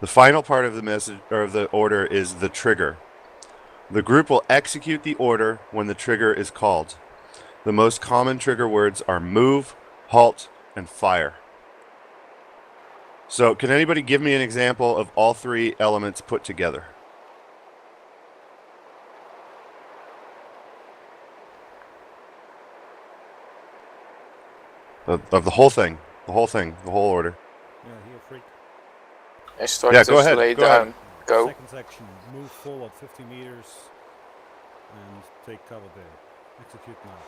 The final part of the message or of the order is the trigger. The group will execute the order when the trigger is called. The most common trigger words are move, halt, and fire. So, can anybody give me an example of all three elements put together? Of the whole thing, the whole order. Yeah, here, freak. Yeah, go ahead. Lay Go down. ahead. Go. Second section, move forward 50 meters and take cover there. Execute now.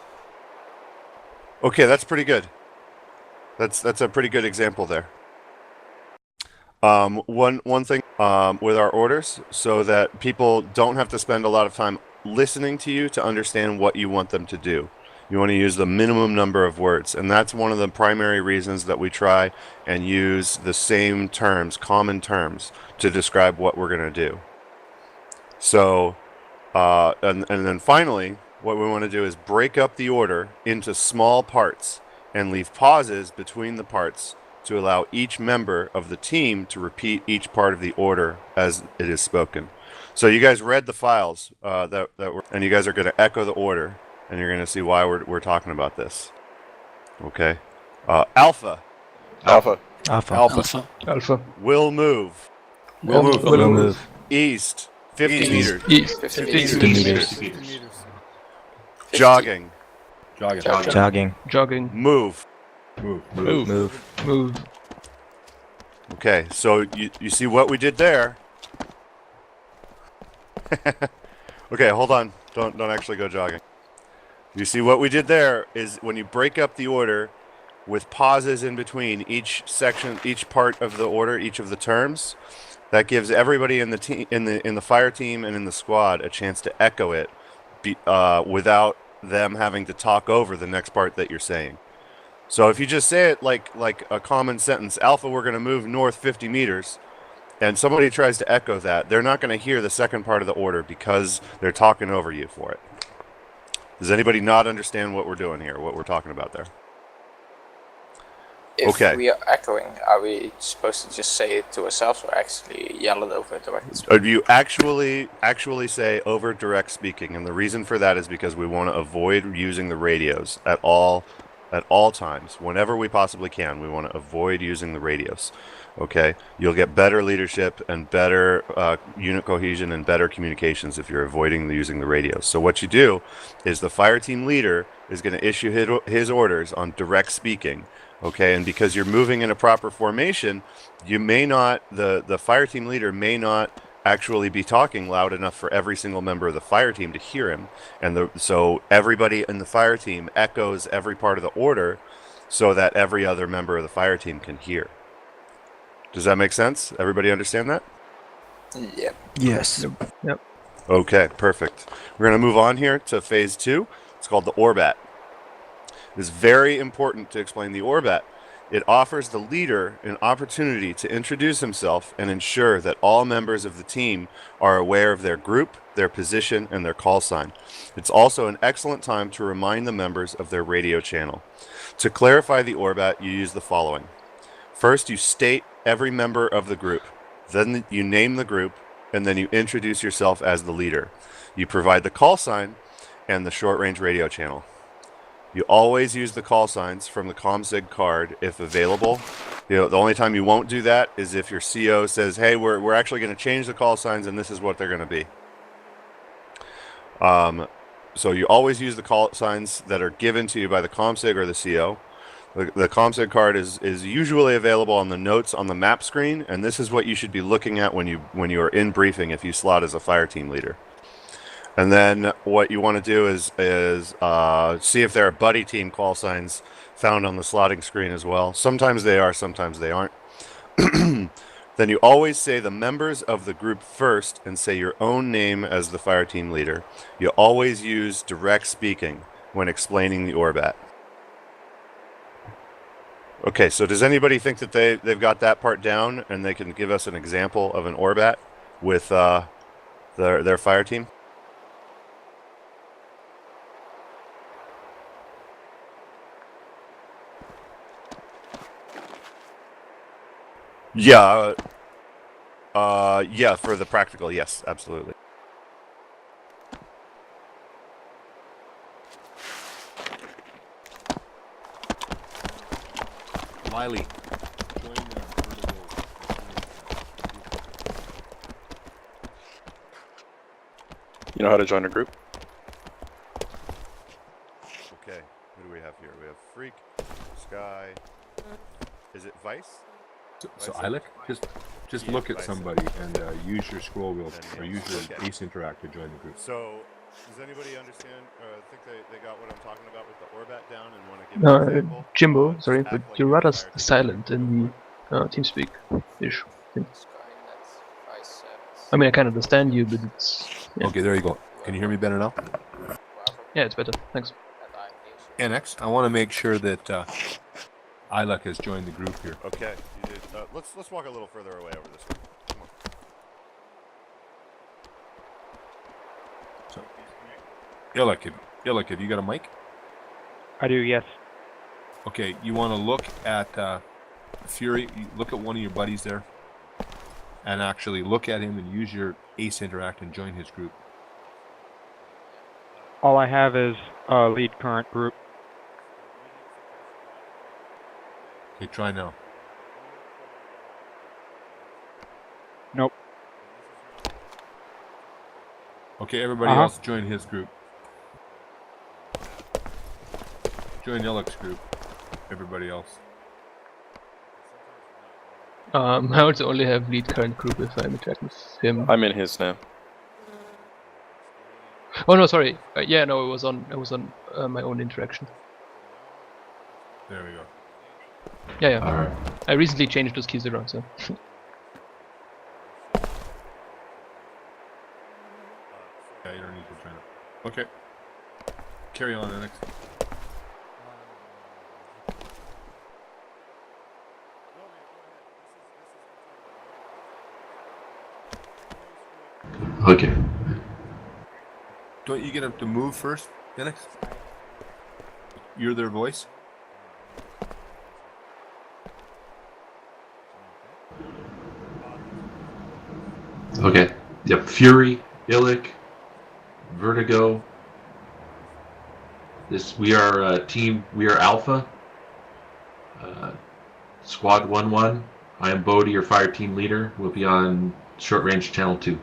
Okay, that's pretty good. That's a pretty good example there. One thing with our orders, so that people don't have to spend a lot of time listening to you to understand what you want them to do. You want to use the minimum number of words, and that's one of the primary reasons that we try and use the same terms, common terms, to describe what we're going to do. So, and then finally, what we want to do is break up the order into small parts and leave pauses between the parts to allow each member of the team to repeat each part of the order as it is spoken. So you guys read the files and you guys are going to echo the order, and you're going to see why we're talking about this. Okay. Alpha. Alpha. Alpha. Alpha. Alpha. Alpha. Will move. Will move. Will move. East. 50 meters. East. 50 50 meters. 50 meters. Jogging. Jogging. Jogging. Move. Move. Okay, so you see what we did there. Okay, hold on. Don't actually go jogging. You see what we did there is when you break up the order with pauses in between each section, each part of the order, each of the terms, that gives everybody in the team, in the fire team and in the squad a chance to echo it without them having to talk over the next part that you're saying. So if you just say it like a common sentence, Alpha, we're going to move north 50 meters, and somebody tries to echo that, they're not going to hear the second part of the order because they're talking over you for it. Does anybody not understand what we're doing here, what we're talking about there? If Okay. we are echoing, are we supposed to just say it to ourselves or actually yell it over directly? You actually say over direct speaking, and the reason for that is because we want to avoid using the radios at all times. Whenever we possibly can, we want to avoid using the radios. Okay, you'll get better leadership and better unit cohesion and better communications if you're avoiding using the radios. So what you do is the fire team leader is going to issue his orders on direct speaking. Okay, and because you're moving in a proper formation, you may not, the fire team leader may not actually be talking loud enough for every single member of the fire team to hear him, and so everybody in the fire team echoes every part of the order so that every other member of the fire team can hear. Does that make sense? Everybody understand that? Yep. Yes. Yep. Okay, perfect. We're going to move on here to phase 2. It's called the Orbat. It is very important to explain the Orbat. It offers the leader an opportunity to introduce himself and ensure that all members of the team are aware of their group, their position, and their call sign. It's also an excellent time to remind the members of their radio channel. To clarify the Orbat, you use the following. First, you state every member of the group. Then you name the group, and then you introduce yourself as the leader. You provide the call sign and the short-range radio channel. You always use the call signs from the ComSig card if available. The only time you won't do that is if your CO says, hey, we're actually going to change the call signs and this is what they're going to be. So you always use the call signs that are given to you by the ComSig or the CO. The ComSig card is usually available on the notes on the map screen, and this is what you should be looking at when you are in briefing if you slot as a fire team leader. And then what you want to do is see if there are buddy team call signs found on the slotting screen as well. Sometimes they are, sometimes they aren't. Then you always say the members of the group first and say your own name as the fire team leader. You always use direct speaking when explaining the Orbat. Okay, so does anybody think that they've got that part down and they can give us an example of an Orbat with their fire team? Yeah, Yeah, for the practical, yes, absolutely. Miley. Join Vertigo. You know how to join a group? Okay, who do we have here? We have Freak, Sky. Is it Vice? So Vicept? Ilyic, just Yeah, look at Vicept. somebody and use your scroll wheel And or Niels. use your Okay. ace interact to join the group. So, does anybody understand, think they got what I'm talking about with the Orbat down and want to give an example? Jimbo, Just sorry, act but like you're you're rather the fire team silent leader. in the TeamSpeak-ish thing. Skynet, Vicept, I mean, I can understand you, but it's... Yeah, Okay, there you go. Can you hear me better now? Bravo, yeah, it's better. Thanks. and I'm Niels. Enex, I want to make sure that Ilyic has joined the group here. Okay, you did. Let's walk a little further away over this way. Come on. So, Ilyic, have you got a mic? I do, yes. Okay, you want to look at Furie. You look at one of your buddies there, and actually look at him and use your ace interact and join his group. All I have is lead current group. Okay, try now. Nope. Okay, everybody else join his group. Join Ilyic's group. Everybody else. I also only have lead current group if I'm interacting with him. I'm in his now. Oh no, sorry. Yeah, no, it was on my own interaction. There we go. Yeah, yeah. Alright. I recently changed those keys around, so. Yeah, you don't need to join it. Okay. Carry on, Enex. Okay. Don't you get them to move first, Enex? You're their voice? Okay. Yep. Furie, Ilyic, Vertigo. We are team. We are Alpha. Squad 1-1. I am Bodei, your fire team leader. We'll be on short range channel 2.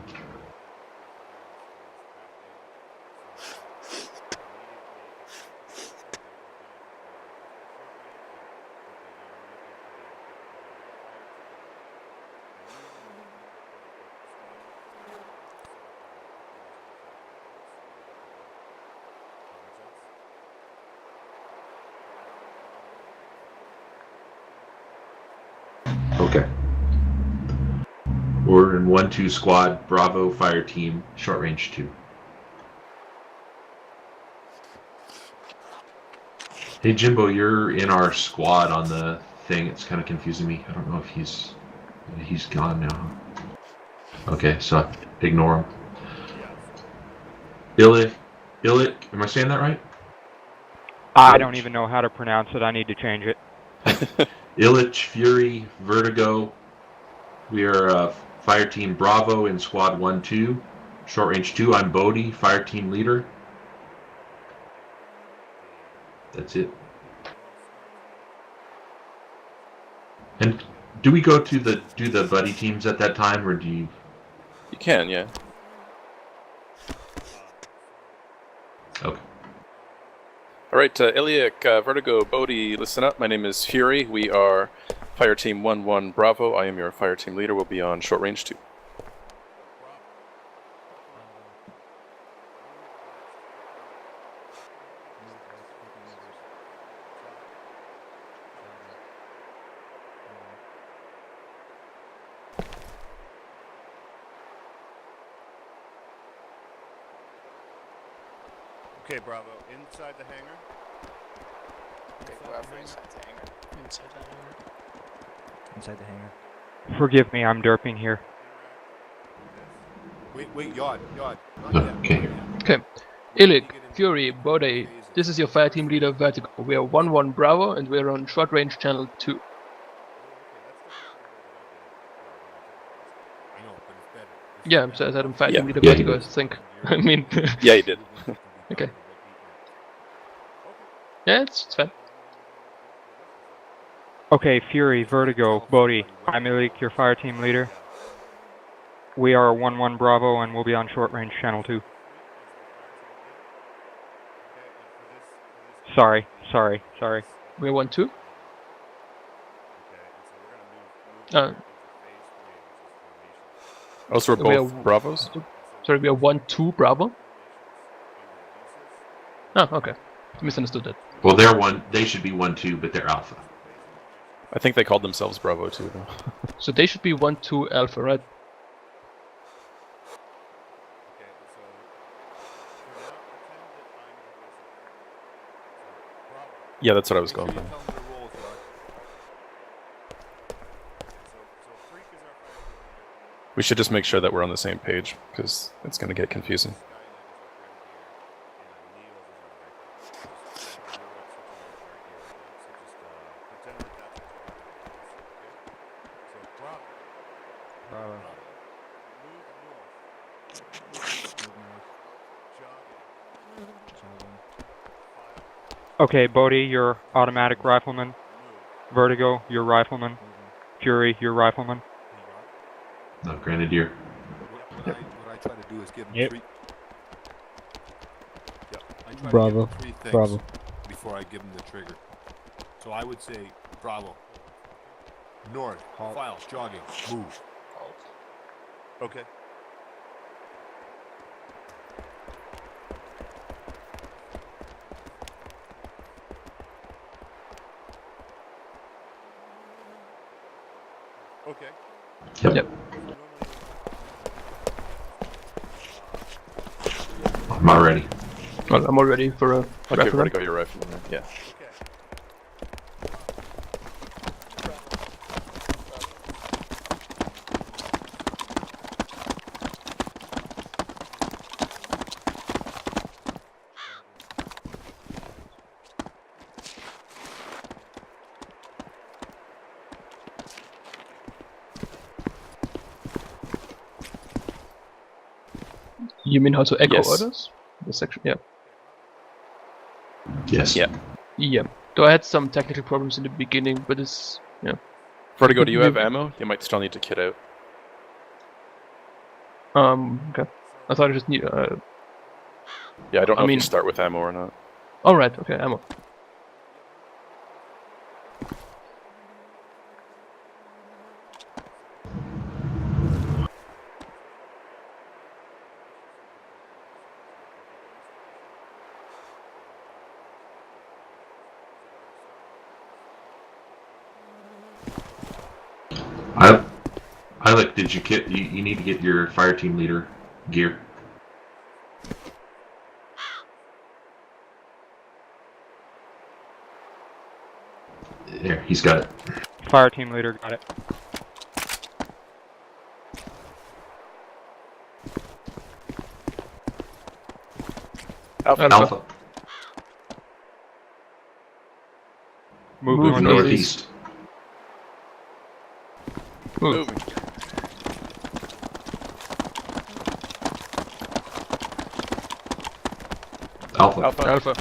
Okay. We're in 1-2 squad, Bravo, fire team, short range 2. Hey Jimbo, you're in our squad on the thing. It's kind of confusing me. I don't know if he's gone now. Okay, so ignore him. Ilyic, am I saying that right? I don't even know how to pronounce it. I need to change it. Ilyic, Furie, Vertigo. We are fire team Bravo in squad 1-2. Short range 2, I'm Bodei, fire team leader. That's it. And do we go to do the buddy teams at that time, or do you? You can, yeah. Okay. All right, Ilyic, Vertigo, Bodei, listen up. My name is Furie. We are Fire Team 1-1 Bravo. I am your Fire Team leader. We'll be on short range 2. Okay, Bravo. Inside the hangar. Okay, Bravo inside the hangar. Inside the hangar. Inside the hangar. Forgive me, I'm derping here. Wait, Yod. Not Okay. Okay. Ilyic, Furie, Bodei, this is your fire team leader, Vertigo. We are 1-1 Bravo, and we are on short range channel 2. I know, Yeah, so I said I'm fighting Yeah. leader Yeah, Vertigo, you I did. think. I mean, Yeah, you did. okay. Yeah, it's fine. Okay, Fury, Vertigo, Bodei. I'm Ilyic, your fire team leader. We are 1-1 Bravo and we'll be on short range channel 2. Sorry. We're 1-2. Oh, so we're We both are- Bravos? Sorry, we are 1-2 Bravo. Oh, okay. Misunderstood that. Well, they're one. They should be 1-2, but they're Alpha. I think they called themselves Bravo too, though. So they should be 1-2 Alpha, right? Yeah, that's what I was going for. We should just make sure that we're on the same page, because it's going to get confusing. Okay, Bodei, you're automatic rifleman. Vertigo, you're rifleman. Fury, you're rifleman. No, Grenadier. What I try to do is give them Yep. three. I try Bravo. to give them 3 things Bravo. before I give them the trigger. So I would say Bravo. North. File. Jogging. Move. Okay. Okay. Yep. I'm not ready. Well, I'm all ready for a Okay, rifle run. Vertigo, your rifle. Yeah. You mean how to echo Yes. orders? The section, yeah. Yes. Yeah. Yeah. Though I had some technical problems in the beginning, but it's, yeah. Vertigo, do you have ammo? You might still need to kit out. Okay. I thought I just need, Yeah, I don't know I if mean- you start with ammo or not. alright, okay, ammo. I like. Did you kit? You need to get your fire team leader gear. There, he's got it. Fire team leader, got it. Alpha. Alpha. Move Move northeast. Northeast. Move. Moving. Alpha. Alpha. Alpha.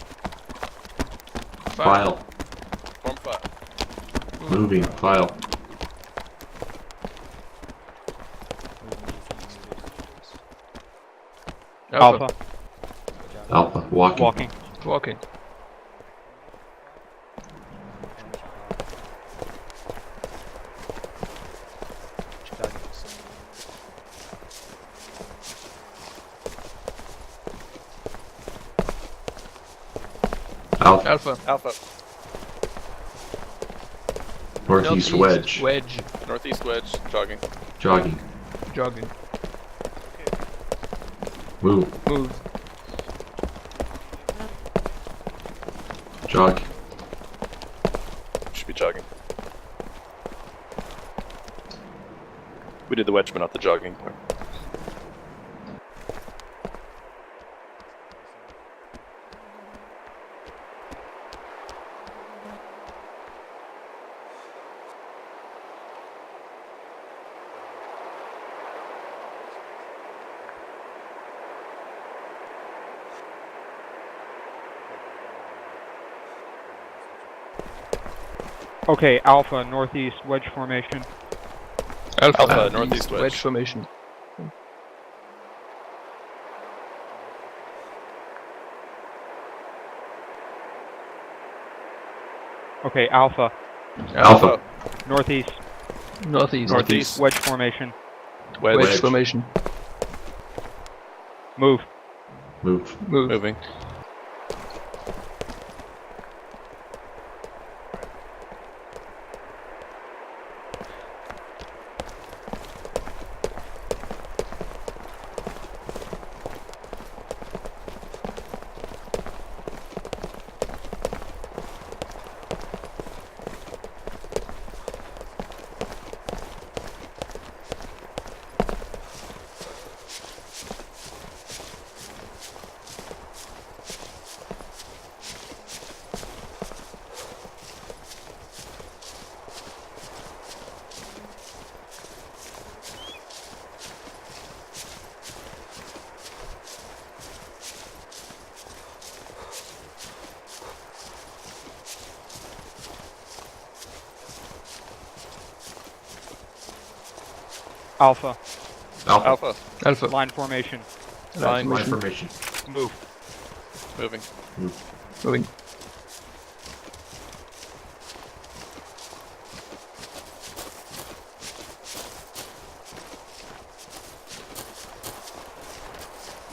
File. Form 5. Moving. File. Alpha. Alpha. Walking. Walking. Walking. Alpha. Alpha. Alpha. Northeast wedge. Wedge. Northeast wedge. Jogging. Jogging. Jogging. Move. Move. Jog. Should be jogging. We did the wedge, but not the jogging part. Okay, Alpha, northeast wedge formation. Alpha, northeast wedge wedge. formation. Okay, Alpha, Alpha. northeast Northeast. wedge formation. Wedge. Wedge formation. Move. Move. Moving. Alpha, Alpha. Alpha. line formation. Line. Line formation. Move. Moving. Moving.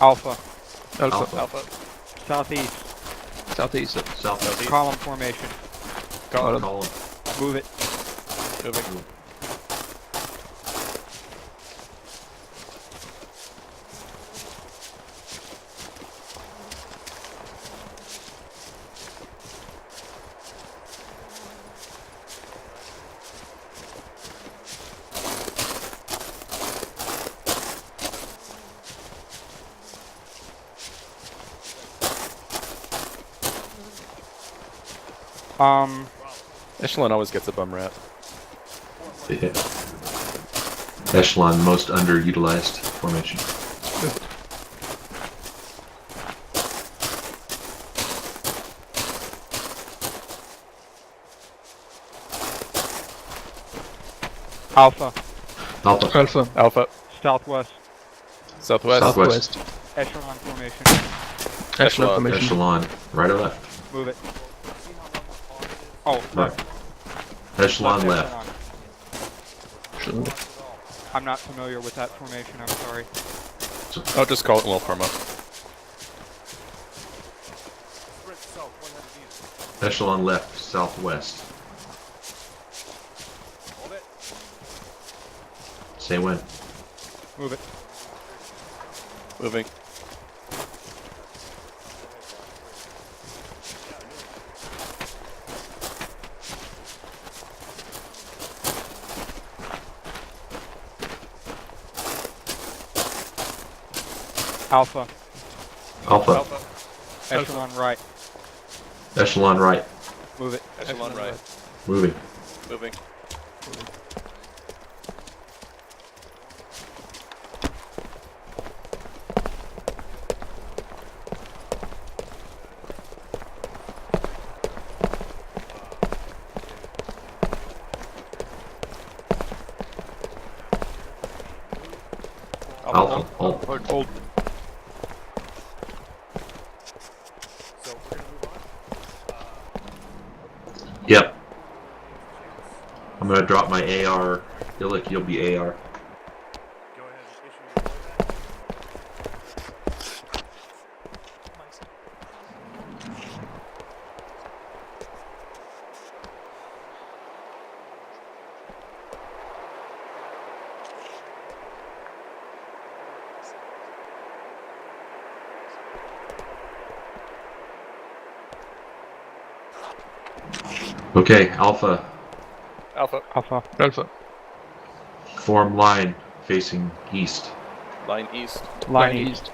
Alpha, Alpha. Alpha. southeast, Southeast. Southeast. column formation. Column. Column. Move it. Moving. Echelon always gets a bum rap. Yeah. Echelon, most underutilized formation. Alpha, Alpha. Alpha. Alpha. southwest, Southwest. Southwest. echelon formation. Echelon formation. Echelon. Right or left? Move it. Oh, Left. Echelon left. echelon. I'm not familiar with that formation, I'm sorry. Oh, just call it Wilforma. Echelon left. Southwest. Say when. Move it. Moving. Alpha, Alpha. echelon right. Echelon right. Move it. Echelon right. Moving. Moving. Alpha. Hold. Hold. Yep. I'm gonna drop my AR. Ilyic, you'll be AR. Okay, Alpha. Alpha. Alpha, Alpha. Form line facing east. Line east. line east.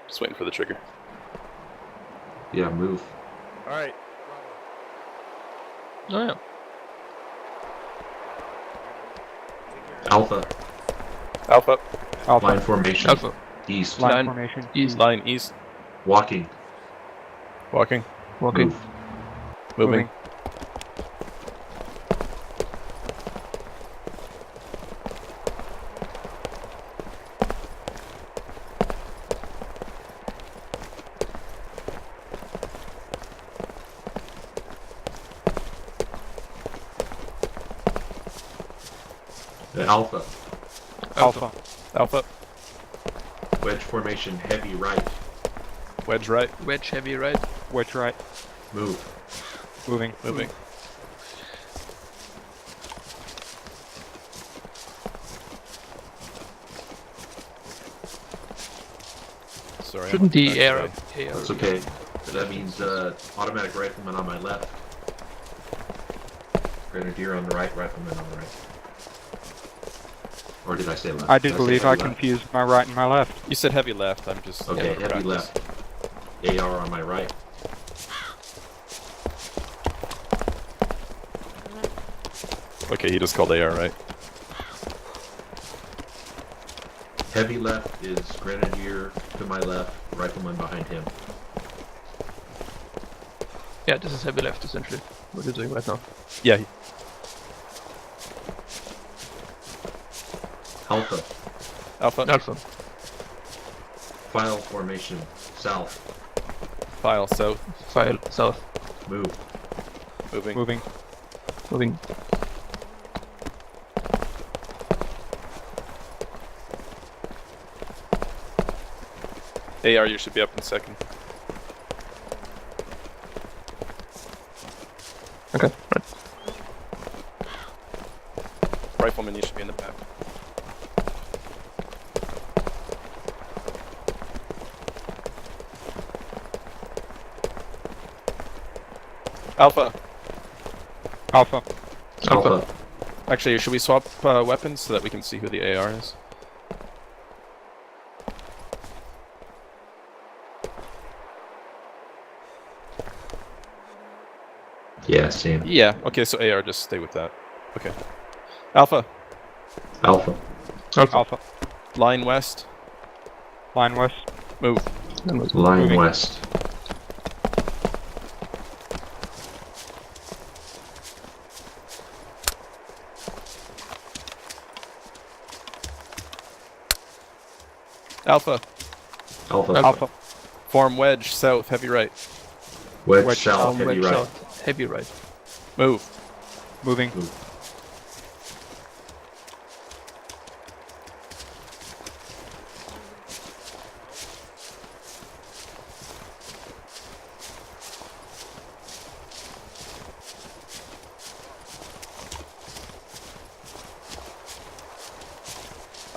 Just waiting for the trigger. Yeah, move. Alright. Oh yeah. Alpha. Alpha. Alpha, Line formation. Alpha. East. Line Line formation. east. Line east. Walking. Walking. Walking. Move. Moving. The Alpha. Alpha. Alpha. Wedge formation, heavy right. Wedge right. Wedge heavy right. Wedge right. Move. Moving. Moving. Sorry. I'm Shouldn't the actually- AR... That's okay. That means automatic rifleman on my left. Grenadier on the right, rifleman on the right. Or did I say left? I do Did believe say I left? confused my right and my left. You said heavy left. I'm just. Okay, for heavy practice. left. AR on my right. Okay, he just called AR right. Heavy left is Grenadier to my left, rifleman behind him. Yeah, this is heavy left essentially. What you're doing right now. Yeah. Alpha. Alpha. Alpha. File formation, south. File south. File south. Move. Moving. Moving. Moving. AR, you should be up in second. Okay, right. Rifleman, you should be in the back. Alpha. Alpha. Alpha. Actually, should we swap weapons so that we can see who the AR is? Yeah, same. Yeah. Okay, so AR, just stay with that. Okay. Alpha. Alpha. Alpha. Line west. Line west. Move. Line Moving. west. Alpha. Alpha. Alpha. Form wedge south, heavy right. Wedge, Wedge south, heavy Wedge right. south. Heavy right. Move. Moving. Move.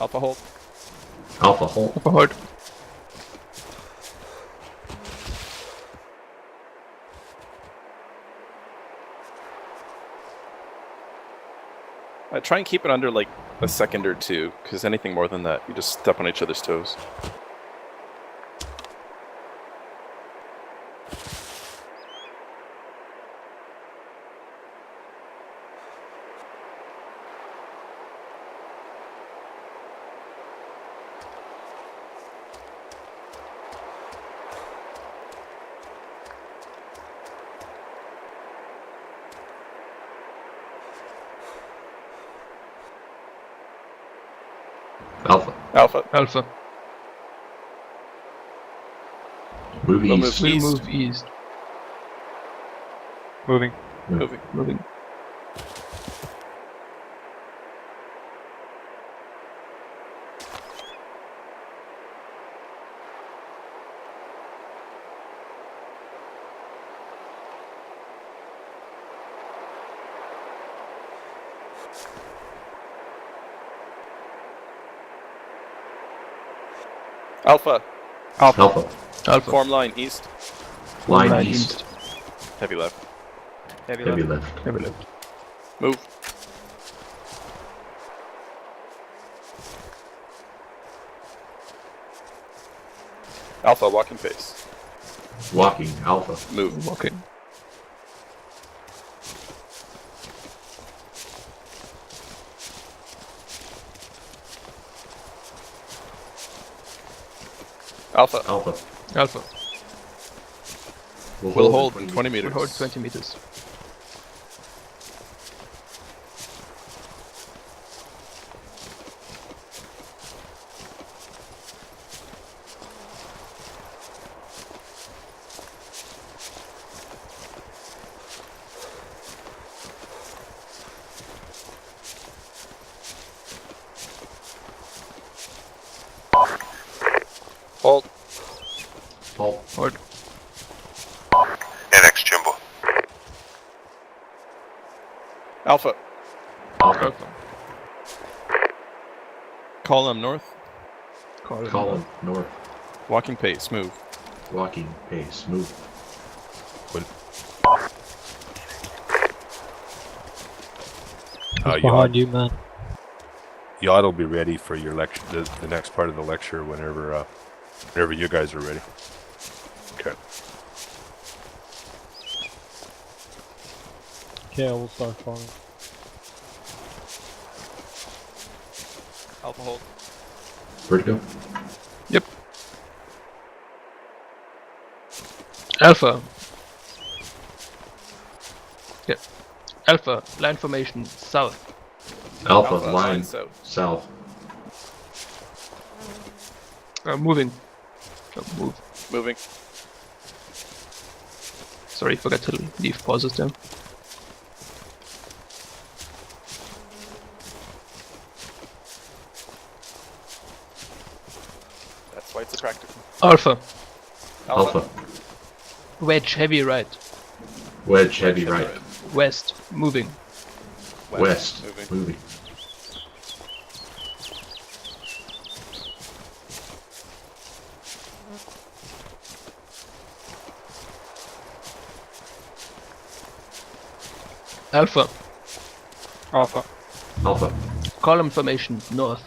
Alpha hold. Alpha hold. Alpha hold. Try and keep it under like a second or two, because anything more than that, you just step on each other's toes. Alpha. Alpha. Alpha. Move We'll east. We'll East. move east. Moving. Moving. Moving. Alpha. Alpha. Alpha. Alpha. Form line east. Line Line east. Heavy left. Heavy Heavy left. left. Heavy left. Move. Alpha, walking pace. Walking. Alpha. Move. Walking. Alpha. Alpha. Alpha. We'll hold 20 We'll meters. hold 20 meters. Hold. Halt. Hold. Enex, Jimbo. Alpha. Alpha. Alpha. Column north. Column north. Walking pace. Move. Walking pace. Move. Yod, you, man. Yod will be ready for your lecture, the next part of the lecture whenever you guys are ready. Okay. Okay, I will start falling. Alpha hold. Vertigo. Yep. Alpha. Yep. Alpha. Line formation south. Alpha. Alpha, Line. line south. South. Moving. So move. Moving. Sorry, forgot to leave pauses there. That's why it's a practical. Alpha. Alpha. Wedge heavy right. Wedge. Heavy right. West. Moving. West. Moving. Moving. Alpha. Alpha. Alpha. Column formation north.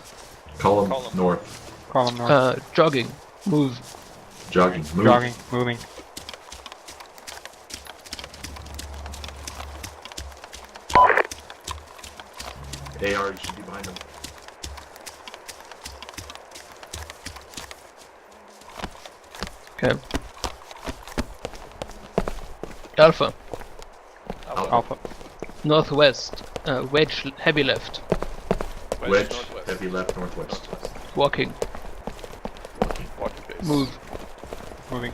Column, Column. north. Column north. Jogging. Move. Jogging. Move. Jogging. Moving. AR should be behind them. Okay. Alpha. Alpha. Northwest. Wedge heavy left. Wedge. Northwest. Heavy left. Northwest. Walking. Walking. Walking pace. Move. Moving.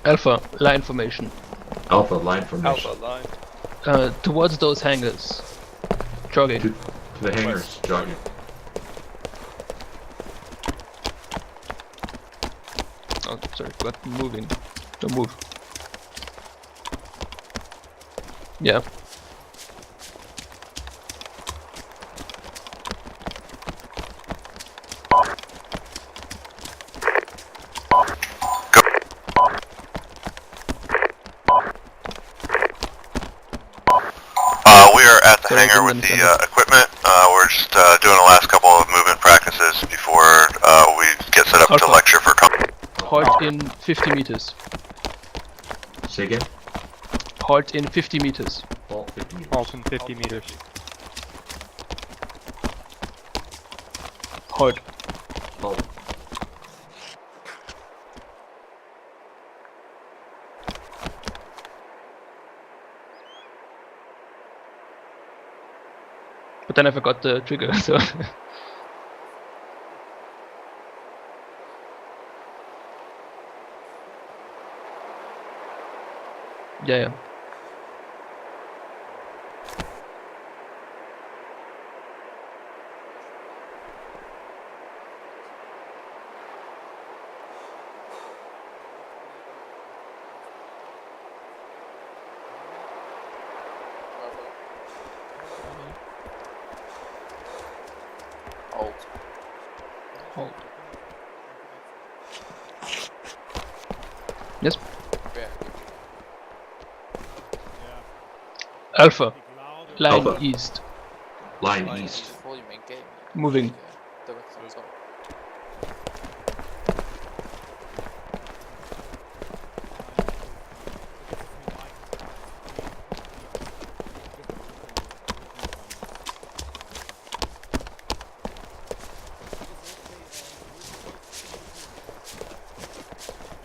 Alpha. Line formation. Alpha. Line formation. Alpha line. Towards those hangars. Jogging. To the hangars. Jogging. Oh, sorry, but moving. Don't move. Yeah. We are at the Sorry, I hangar didn't with the understand equipment. We're just doing the last couple of movement practices before we get set up to Alpha. lecture for Halt in 50 meters. Say again. Halt in 50 meters. Halt 50 meters. Halt in 50 meters. Halt. Halt. But then I forgot the trigger, so. Yeah. Hold. Hold. Yes. Yeah. Alpha. Speak loud. Line Alpha. east. Line east. Volume in game. Moving. Direct on top.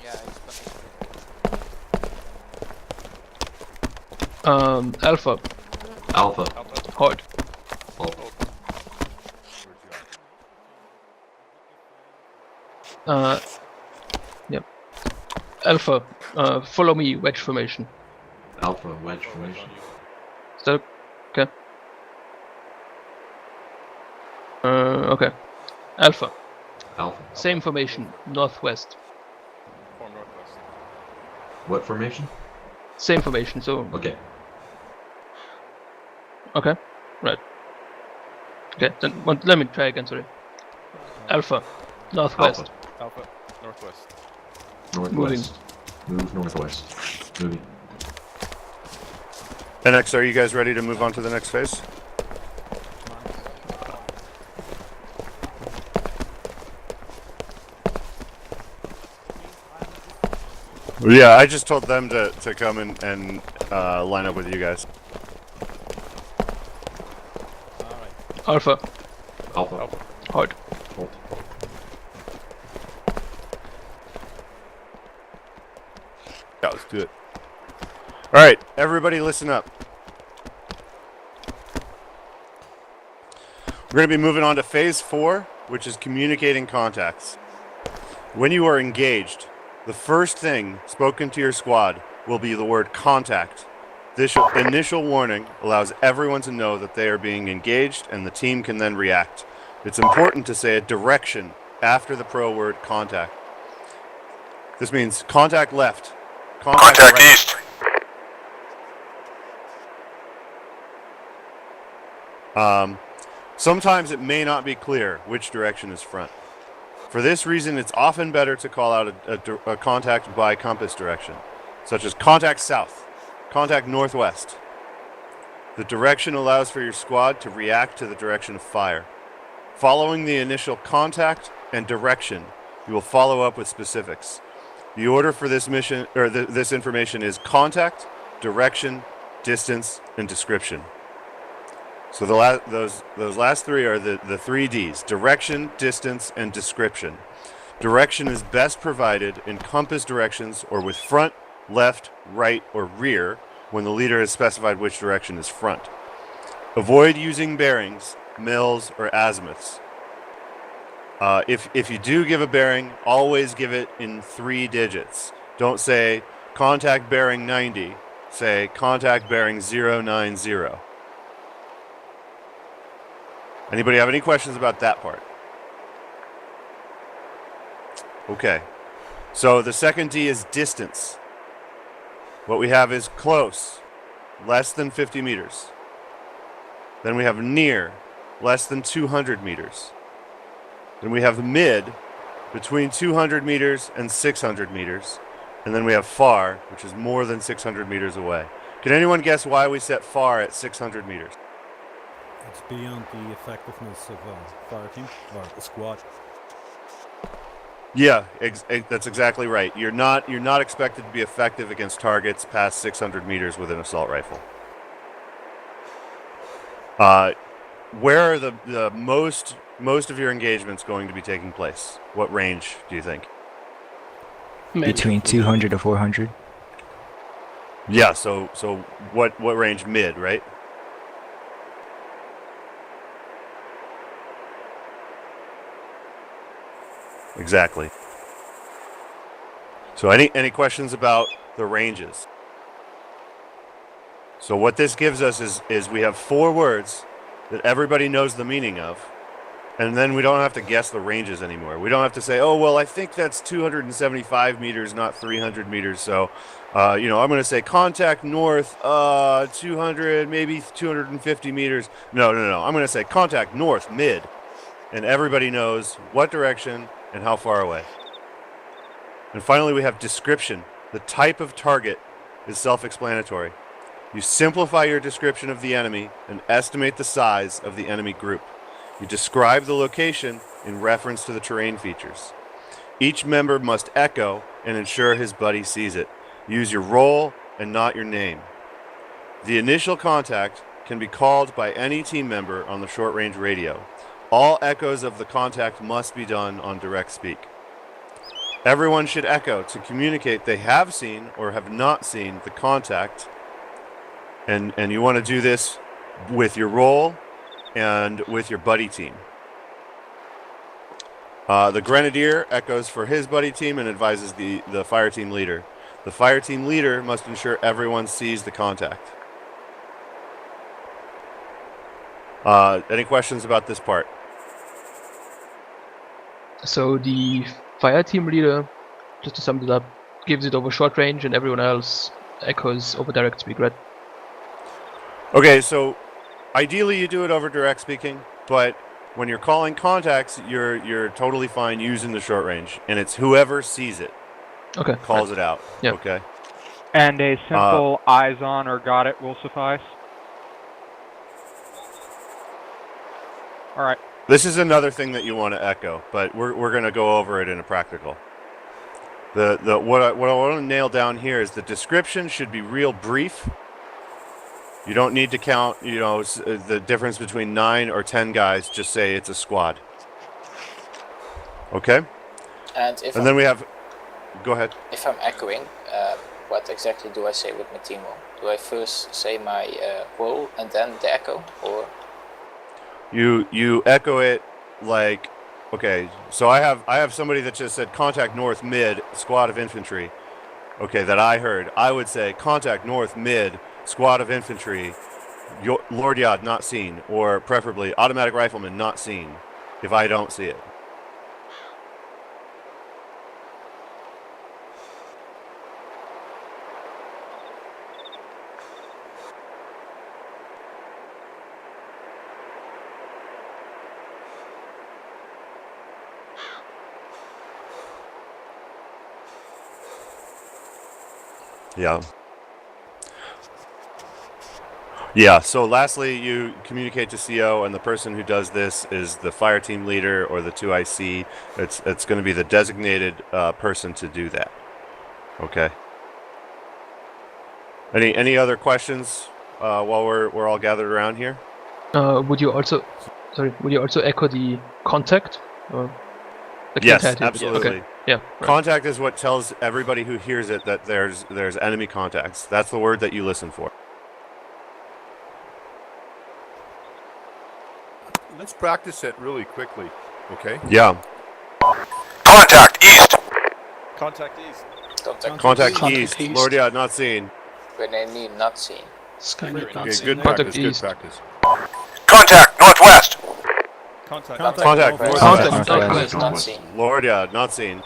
Yeah, it's connected. Alpha. Alpha. Halt. Alpha. Yep. Alpha. Follow me. Wedge formation. Alpha. Wedge formation. Is that okay? Okay. Alpha. Alpha. Same formation. Northwest. Form northwest. What formation? Same formation. So Okay. okay. Right. Okay. Then let me try again. Sorry. Alpha. Northwest. Alpha. Alpha, northwest. Northwest. Move northwest. Moving. Enex, are you guys ready to move on to the next phase? Yeah, I just told them to come and line up with you guys. Alpha. Alpha. Halt. Halt. Yeah, let's do it. All right, everybody listen up. We're going to be moving on to phase 4, which is communicating contacts. When you are engaged, the first thing spoken to your squad will be the word contact. This initial warning allows everyone to know that they are being engaged and the team can then react. It's important to say a direction after the pro word contact. This means contact left, contact right. east. Sometimes it may not be clear which direction is front. For this reason, it's often better to call out a contact by compass direction, such as contact south, contact northwest. The direction allows for your squad to react to the direction of fire. Following the initial contact and direction, you will follow up with specifics. The order for this mission or this information is contact, direction, distance, and description. So those last three are the 3 Ds: direction, distance, and description. Direction is best provided in compass directions or with front, left, right, or rear when the leader has specified which direction is front. Avoid using bearings, mils, or azimuths. If you do give a bearing, always give it in 3 digits. Don't say contact bearing 90. Say contact bearing 090. Anybody have any questions about that part? Okay. So the second D is distance. What we have is close, less than 50 meters. Then we have near, less than 200 meters. Then we have mid, between 200 meters and 600 meters. And then we have far, which is more than 600 meters away. Can anyone guess why we set far at 600 meters? It's beyond the effectiveness of a fire team or a squad. Yeah, that's exactly right. You're not expected to be effective against targets past 600 meters with an assault rifle. Where are the most of your engagements going to be taking place? What range do you think? Between 200 to 400. Yeah. So what range? Mid, right? Exactly. So any questions about the ranges? So what this gives us is we have 4 words that everybody knows the meaning of, and then we don't have to guess the ranges anymore. We don't have to say, oh, well, I think that's 275 meters, not 300 meters. So, I'm going to say contact north, 200, maybe 250 meters. No. I'm going to say contact north, mid, and everybody knows what direction and how far away. And finally, we have description. The type of target is self-explanatory. You simplify your description of the enemy and estimate the size of the enemy group. You describe the location in reference to the terrain features. Each member must echo and ensure his buddy sees it. Use your role and not your name. The initial contact can be called by any team member on the short-range radio. All echoes of the contact must be done on direct speak. Everyone should echo to communicate they have seen or have not seen the contact. And you want to do this with your role and with your buddy team. The Grenadier echoes for his buddy team and advises the fire team leader. The fire team leader must ensure everyone sees the contact. Any questions about this part? So the fire team leader, just to sum it up, gives it over short range and everyone else echoes over direct speak, right? Okay, so ideally you do it over direct speaking, but when you're calling contacts, you're totally fine using the short range, and it's whoever sees it calls it out. Yep. Okay. And a simple eyes on or got it will suffice. All right. This is another thing that you want to echo, but we're going to go over it in a practical. What I want to nail down here is the description should be real brief. You don't need to count, the difference between 9 or 10 guys. Just say it's a squad. Okay? And then we have... Go ahead. If I'm echoing, what exactly do I say with my team role? Do I first say my role and then the echo, or...? You echo it like, okay, so I have somebody that just said contact north mid squad of infantry. Okay, that I heard. I would say contact north mid squad of infantry, LordYod not seen, or preferably automatic rifleman not seen if I don't see it. Yeah. Yeah, so lastly, you communicate to CO, and the person who does this is the fire team leader or the 2IC. It's going to be the designated person to do that. Okay. Any other questions while we're all gathered around here? Would you also echo the contact? Or the Yes, contact? absolutely. Okay. Yeah. Right. Contact is what tells everybody who hears it that there's enemy contacts. That's the word that you listen for. Let's practice it really quickly, okay? Yeah. Contact east. Contact east. Contact east. LordYod not seen. Grenadier not seen. Skynet not Okay, seen. good Contact practice, good east. practice. Contact northwest. Contact. Contact northwest. northwest. Northwest not seen. LordYod not seen.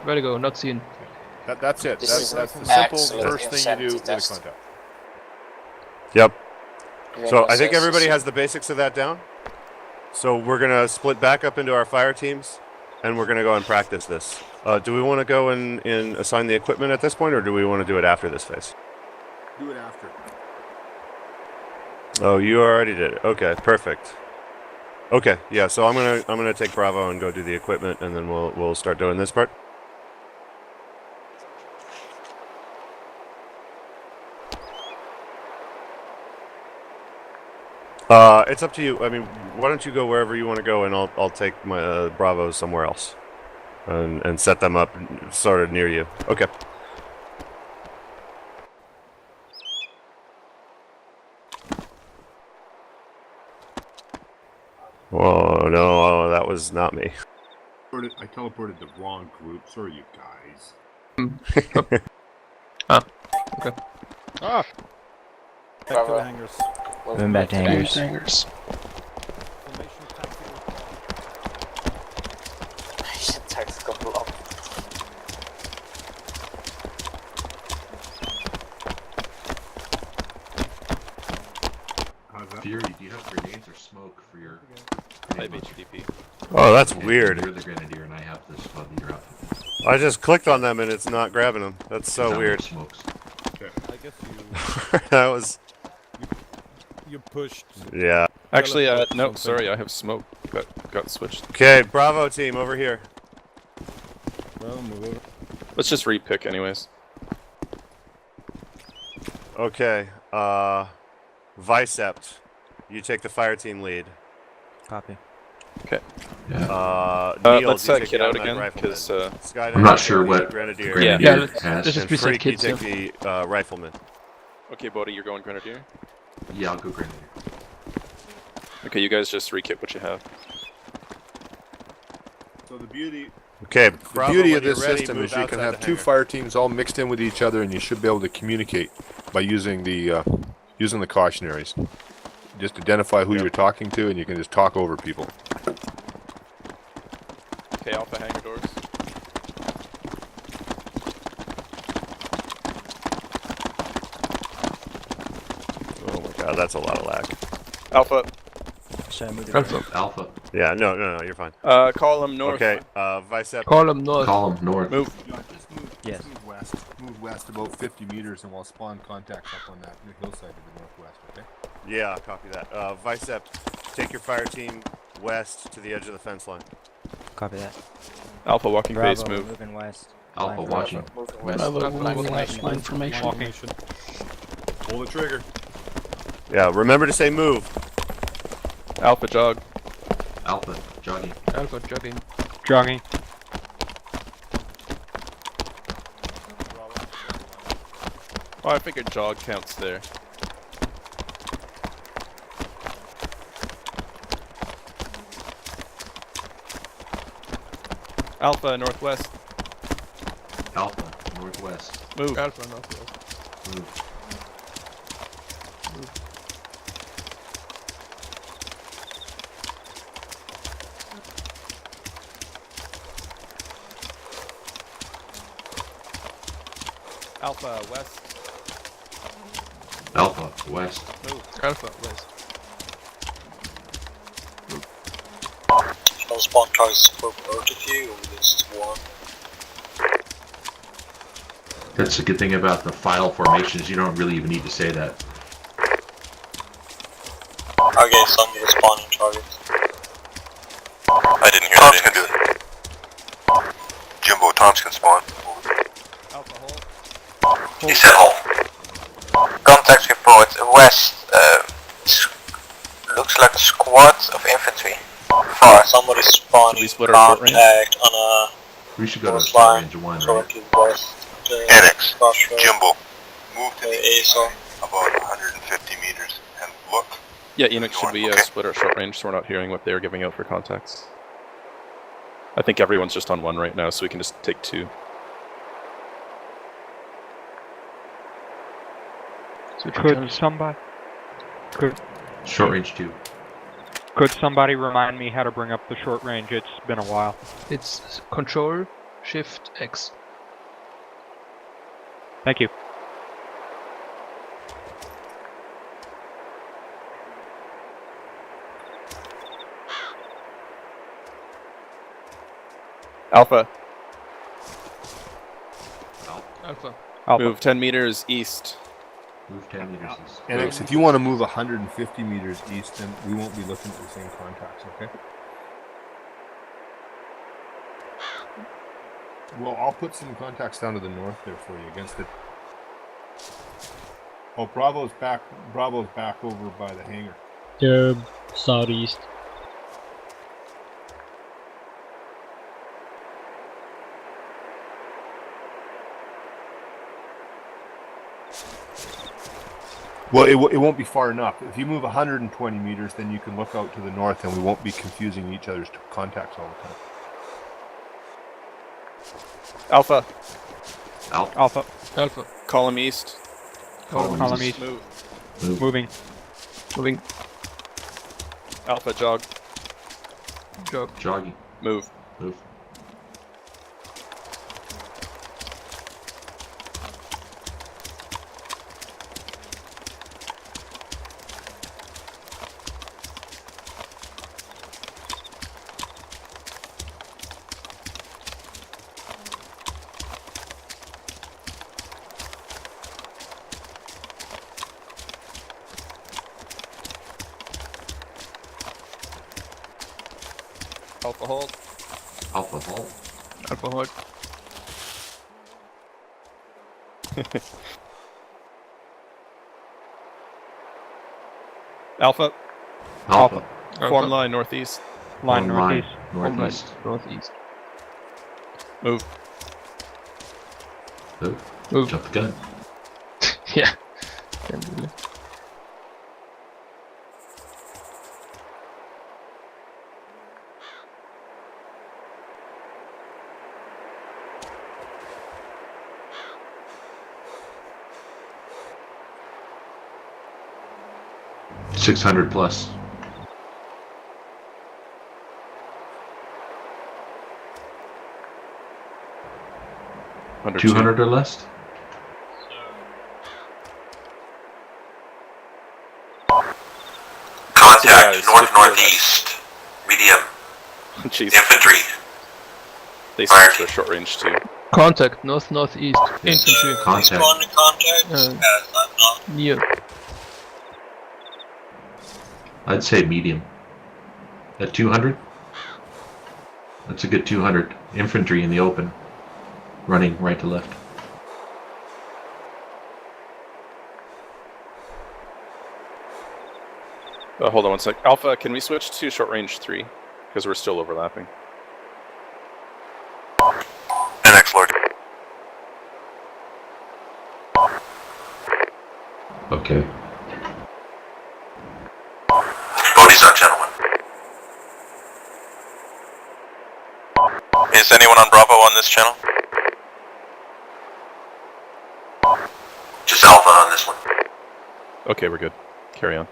Vertigo, not seen. That's it. This That's is the simple excellent first thing you do with a test. contact. Yep. You're So gonna I think say everybody seen. has the basics of that down. So we're going to split back up into our fire teams, and we're going to go and practice this. Do we want to go and assign the equipment at this point, or do we want to do it after this phase? Do it after. Oh, you already did it. Okay, perfect. Okay, yeah. So I'm gonna take Bravo and go do the equipment, and then we'll start doing this part. It's up to you. I mean, why don't you go wherever you want to go, and I'll take my Bravos somewhere else, and set them up sort of near you. Okay. Oh no, that was not me. I teleported the wrong group. Sorry, you guys. Okay. Back to Bravo. the hangars. Moving back to hangars. Formation tactical. Tactical block. How's that? Fury, do you have grenades or smoke for your... I have HTP. Oh, that's Okay, weird. You're the grenadier and I have the squad leader outfit. I just clicked on them and it's not grabbing them. That's so Sound weird. Smokes. I guess That was. you pushed. Yeah. Actually, no, something. sorry, I have smoke. Got switched. Okay, Bravo team over here. Well, move over. Let's just repick anyways. Okay. Vicept, you take the fire team lead. Copy. Niels, let's you take kid the out automatic again, rifleman. 'cause, Skynet, I'm not you sure take the what Grenadier. Grenadier Yeah, let's has. just And reset Freak, you kids. take the rifleman. Okay, Bodei, you're going Grenadier? Yeah, I'll go Grenadier. Okay, you guys just rekit what you have. So the beauty Okay, The Bravo, beauty when of this you're ready, system move is you can outside have the two hangar. fire teams all mixed in with each other, and you should be able to communicate by using the cautionaries. Just identify who Yep. you're talking to, and you can just talk over people. Okay, Alpha hangar doors. Oh my god, that's a lot of lag. Alpha, Should I move it? Alpha. Alpha. Yeah, no, you're fine. call him north. Okay, Vicept. Call them north. Column north. Move. Just move, Yes. move west about 50 meters, and we'll spawn contacts up on that hillside to the northwest. Okay. Yeah, copy that. Vicept, take your fire team west to the edge of the fence line. Copy that. Alpha walking Bravo, phase, move. moving west. Alpha Line watching. Moving west. Moving west. Line Information. Walking. Pull the trigger. Yeah, remember to say move. Alpha jog. Alpha jogging. Alpha jogging. Jogging. Oh, I figured jog counts there. Alpha northwest. Alpha northwest. Move. Alpha northwest. Move. Alpha west. Alpha west. Move. Alpha west. No spawn targets for both of you, or just one? That's the good thing about the file formations. You don't really even need to say that. Okay, some of the spawning targets. I didn't hear that. Tom's can do it. Jimbo, Tom's can spawn. Alpha hole. He said hole. Contact report west. Looks like a squad of infantry. Far. Somebody spawning we split our short range? contact on We should go to North short line, range 1, right? directly west. Annex. Crossroad. Jimbo, move to the east ASO. about 150 meters and look. Yeah, Enex, should we Okay. split our short range so we're not hearing what they're giving out for contacts? I think everyone's just on one right now, so we can just take two. Could somebody Short range 2. could somebody remind me how to bring up the short range? It's been a while. It's Control Shift X. Thank you. Alpha, Alpha. Alpha. move 10 meters east. Move 10 meters east. Annex, if you want to move 150 meters east, then we won't be looking at the same contacts, okay? Well, I'll put some contacts down to the north there for you against it. Oh, Bravo's back over by the hangar. They're southeast. Well, it won't be far enough. If you move 120 meters, then you can look out to the north, and we won't be confusing each other's contacts all the time. Alpha, Alpha. Alpha. Alpha. column east. Column east. Move. Move. Moving. Moving. Alpha jog. Jog. Jogging. Move. Move. Alpha hold. Alpha halt. Alpha hold. Alpha. Alpha. Form line northeast. Line Form line northeast. northeast. Northeast. Move. Oh, Move. jump the gun. Yeah. Can't really. $600 plus. Under 200 or less. Contact Guys, north-northeast. Medium. Jeez. Infantry. They Fire switched to a short range too. Contact northeast. Infantry. Contact. Respond to contact Uh, as I'm not. Near. I'd say medium. At 200? That's a good 200. Infantry in the open. Running right to left. Hold on one sec. Alpha, can we switch to short range 3? Because we're still overlapping. Enex, Lord. Okay. Bodei's on channel 1. Is anyone on Bravo on this channel? Just Alpha on this one. Okay, we're good. Carry on.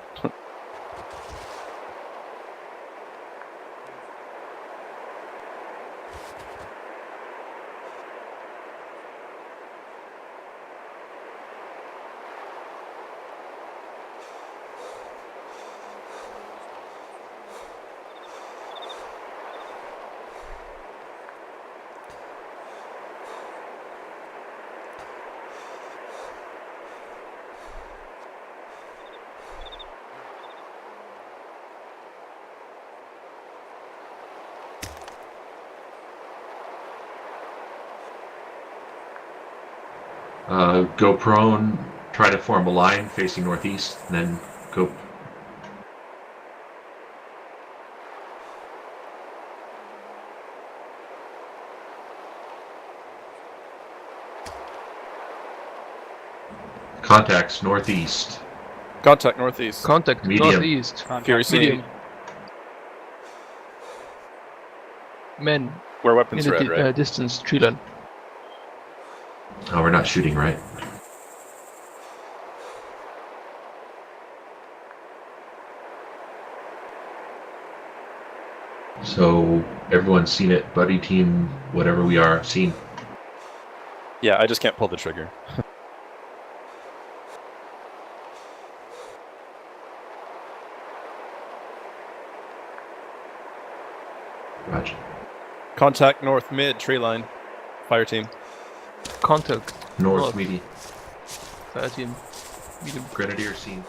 Go prone, try to form a line facing northeast, and then go. Contacts northeast. Contact northeast. Contact Medium. northeast. Fury C. Medium. Men. Where weapons in red, the right? distance tree line. Oh, we're not shooting right. So everyone's seen it, buddy team, whatever we are, seen. Yeah, I just can't pull the trigger. Roger. Contact north mid tree line. Fire team. Contact. North, medium. Fire team. Medium. Grenadier seen.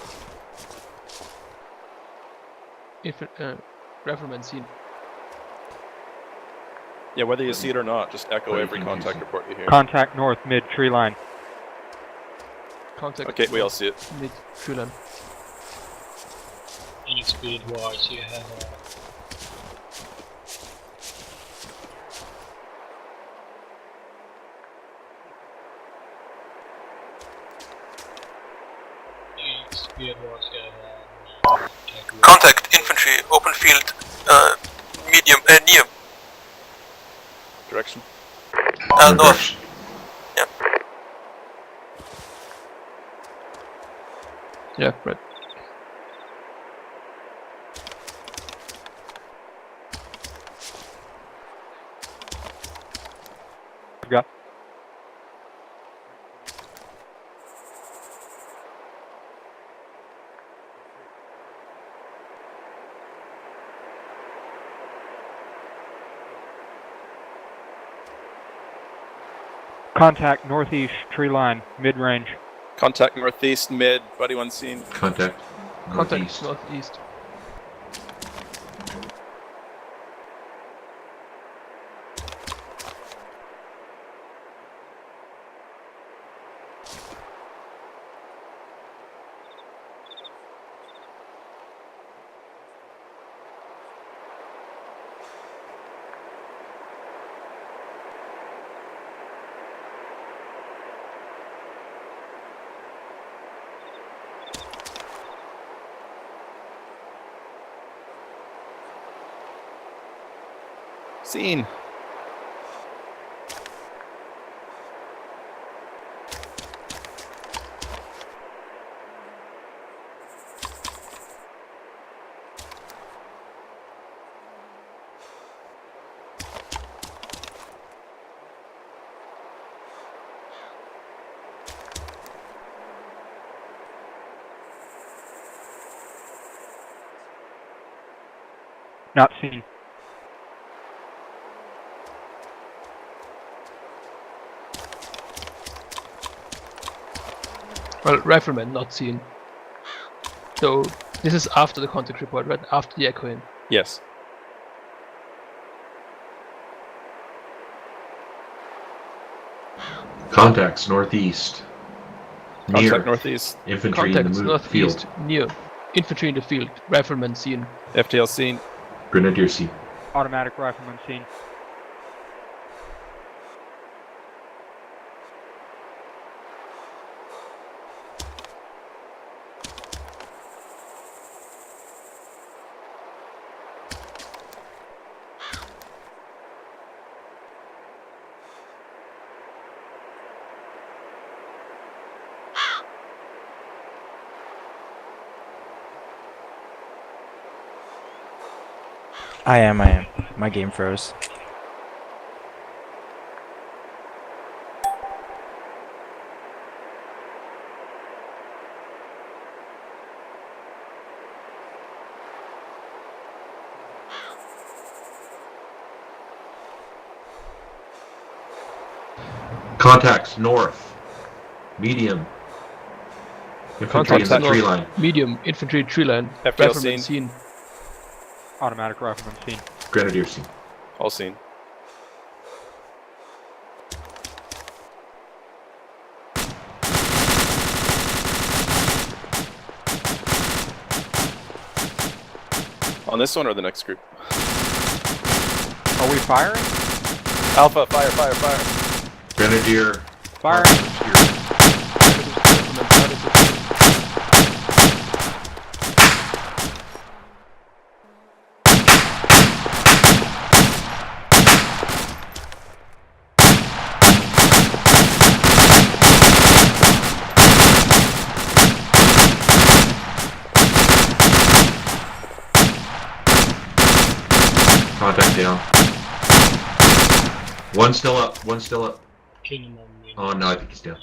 Rifleman seen. Yeah, whether you see it or not, just echo Fire every team contact using. report you hear. Contact north mid tree line. Contact. Okay, we all see it. Mid tree line. Any speed wise, you have speed wise, you have Contact infantry, open field, medium, near. Direction. North. Yeah. Yeah, right. Got. Contact northeast tree line, mid-range. Contact northeast mid. Buddy one seen. Contact Contact northeast. northeast. Seen. Not seen. Well, rifleman not seen. So this is after the contact report, right? After the echoing. Yes. Contacts northeast. Contact Near. northeast. Infantry Contacts in the northeast, field. near. Infantry in the field. Rifleman seen. FTL seen. Grenadier seen. Automatic rifleman seen. I am. My game froze. Contacts north. Medium. Infantry in the tree line. Medium. Infantry tree line. FTL Rifleman seen. seen. Automatic rifleman seen. Grenadier seen. All seen. On this one or the next group? Are we firing? Alpha, fire. Grenadier. Fire. Contact down. One still up. Kill him on me. Oh no, I think he's down.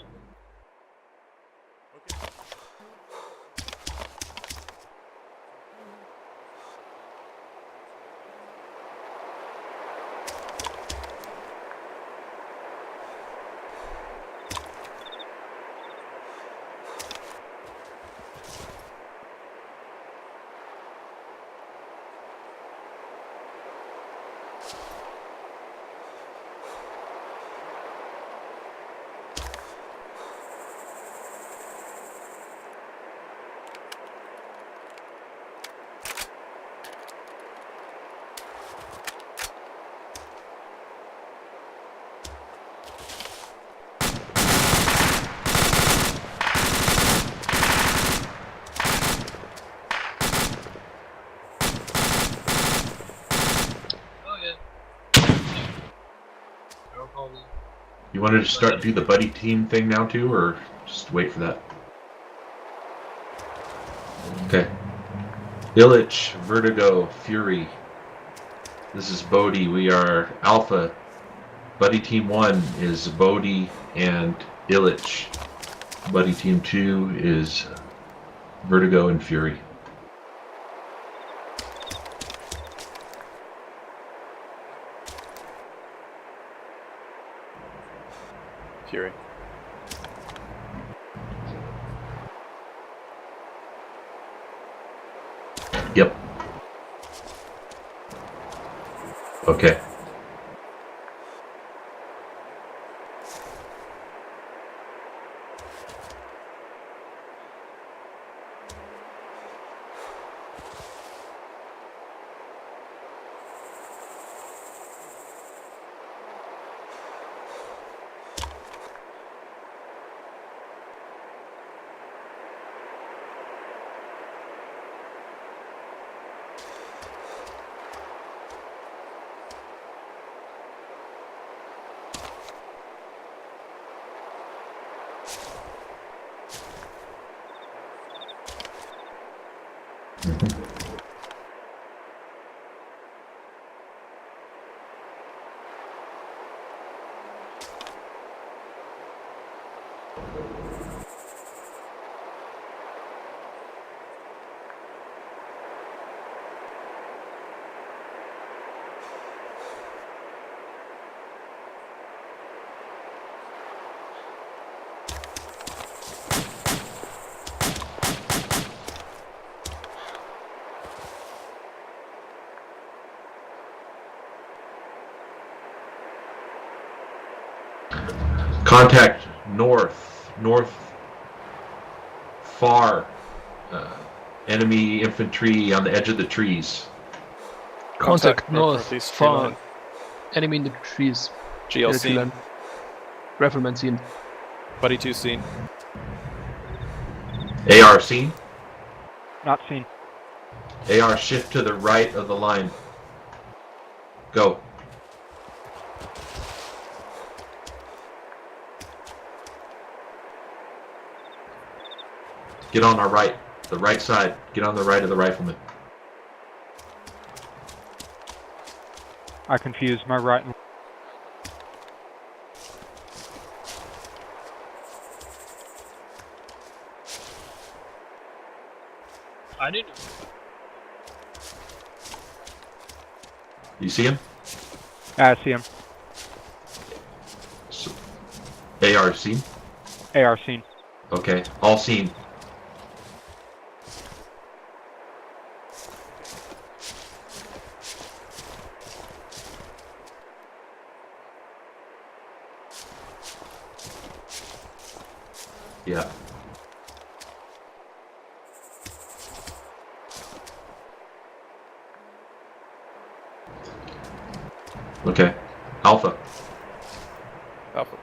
You wanted to do the buddy team thing now too, or just wait for that? Okay. Ilyic, Vertigo, Furie. This is Bodei. We are Alpha. Buddy team 1 is Bodei and Ilyic. Buddy team 2 is Vertigo and Furie. Furie. Yep. Okay. Contact north, far. Enemy infantry on the edge of the trees. Contact north, northeast tree far. line. Enemy in the trees. GLC. Line. Rifleman seen. Buddy 2 seen. AR seen. Not seen. AR shift to the right of the line. Go. Get on our right. The right side. Get on the right of the rifleman. I confused my right and I didn't. You see him? I see him. AR seen? AR seen. Okay. All seen. Yeah. Okay. Alpha. Alpha.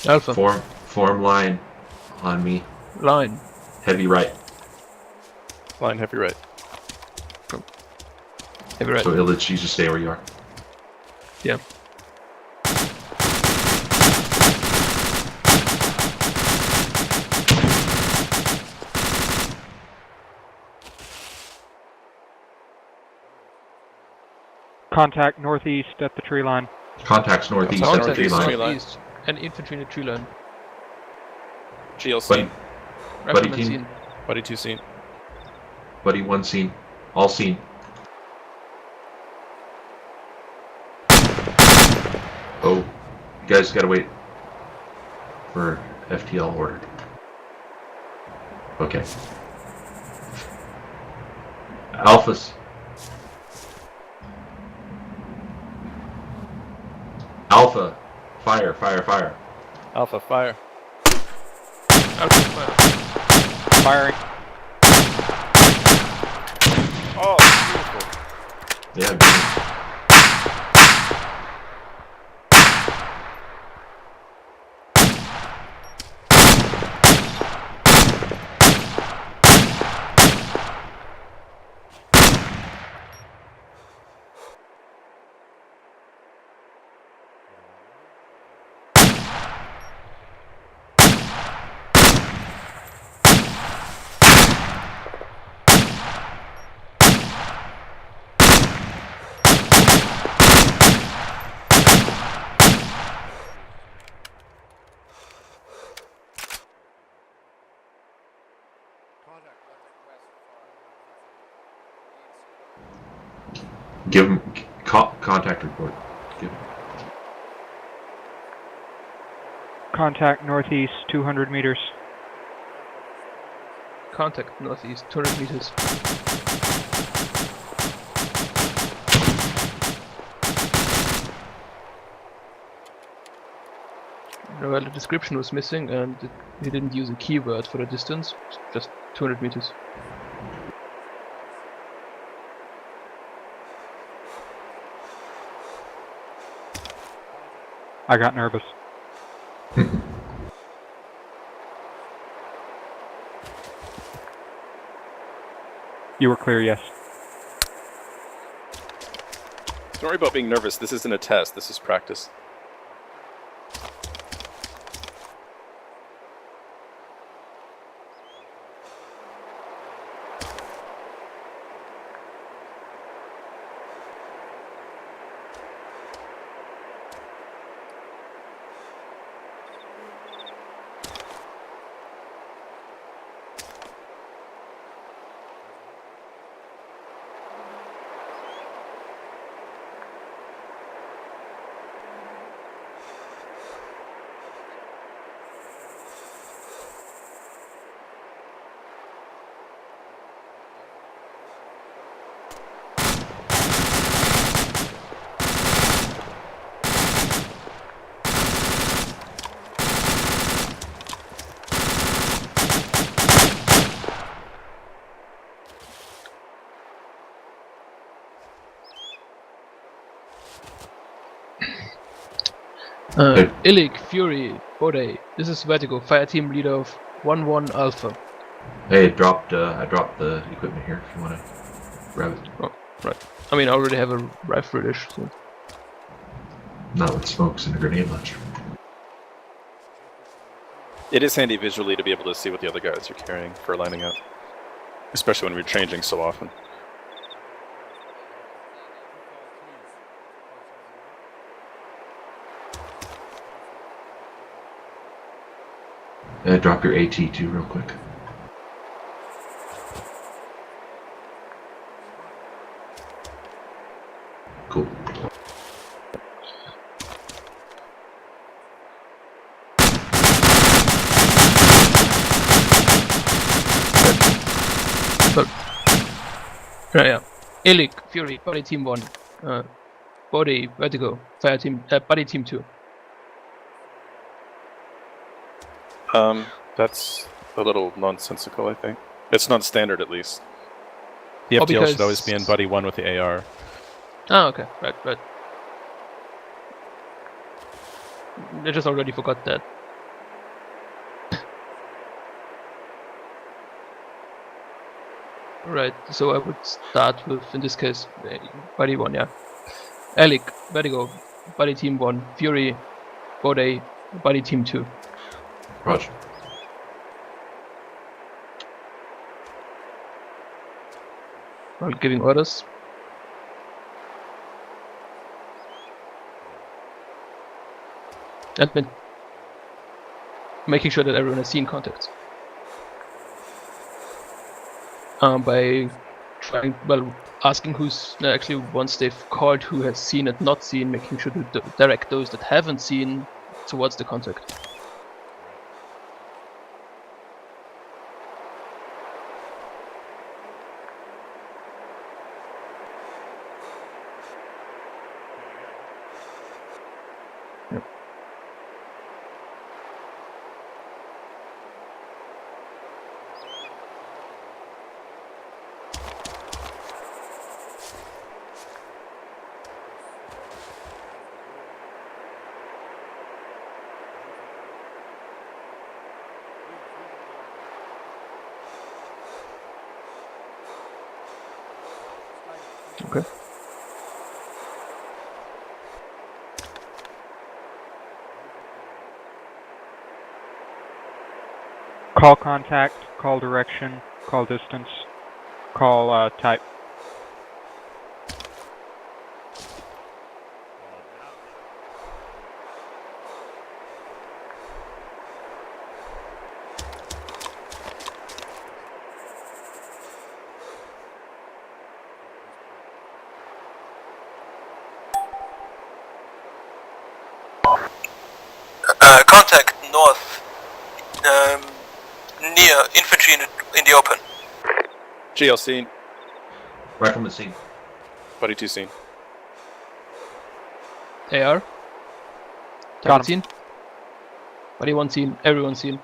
Alpha. Form line on me. Line. Heavy right. Line heavy right. Heavy right. So Ilyic, you just stay where you are. Yeah. Contact northeast at the tree line. Contacts northeast at the Contact tree line. northeast. And infantry in the tree line. GLC. Buddy Rifleman team. seen. Buddy 2 seen. Buddy 1 seen. All seen. Oh, you guys gotta wait for FTL order. Okay. Alphas. Alpha. Fire, fire, fire. Alpha fire. Alpha fire. Firing. Oh, beautiful. Yeah, good. Give him contact report. Give him. Contact northeast 200 meters. Contact northeast 200 meters. Well, the description was missing and he didn't use a keyword for the distance, just 200 meters. I got nervous. You were clear, yes. Don't worry about being nervous. This isn't a test. This is practice. Ilyic, Furie, Bodei. This is Vertigo, fire team leader of 1-1 Alpha. Hey, I dropped the equipment here if you want to grab it. Oh, right. I mean, I already have a rifle dish, so. Not with smokes and a grenade launcher. It is handy visually to be able to see what the other guys are carrying for lining up, especially when we're changing so often. Drop your AT too real quick. Cool. Yeah. Ilyic, Furie, Body Team 1. Bodei, Vertigo, Fire Team, Body Team 2. That's a little nonsensical, I think. It's non-standard, at least. The Oh, FTL should always be in Buddy 1 with the AR. Oh, okay. Right. I just already forgot that. Right, so I would start with, in this case, Buddy 1, yeah. Ilyic, Vertigo, Buddy Team 1, Furie, Bodei, Buddy Team 2. Roger. While giving orders. And making sure that everyone has seen contacts. By trying, asking who's actually, once they've called, who has seen and not seen, making sure to direct those that haven't seen towards the contact. Okay. Call contact, call direction, call distance, call type. Contact north, near infantry in the open. GL scene. Right from the scene. Buddy 2 scene. AR. Got Target scene. Buddy 1 scene. Everyone scene.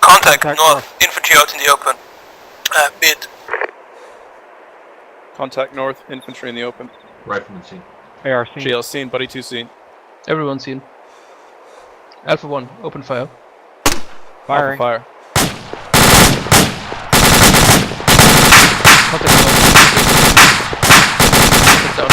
Contact north. Infantry out in the open. Mid. Contact north. Infantry in the open. Rifleman seen. AR seen. GL seen. Buddy 2 seen. Everyone seen. Alpha 1, open fire. Firing. Alpha fire. Contact north. Contact down.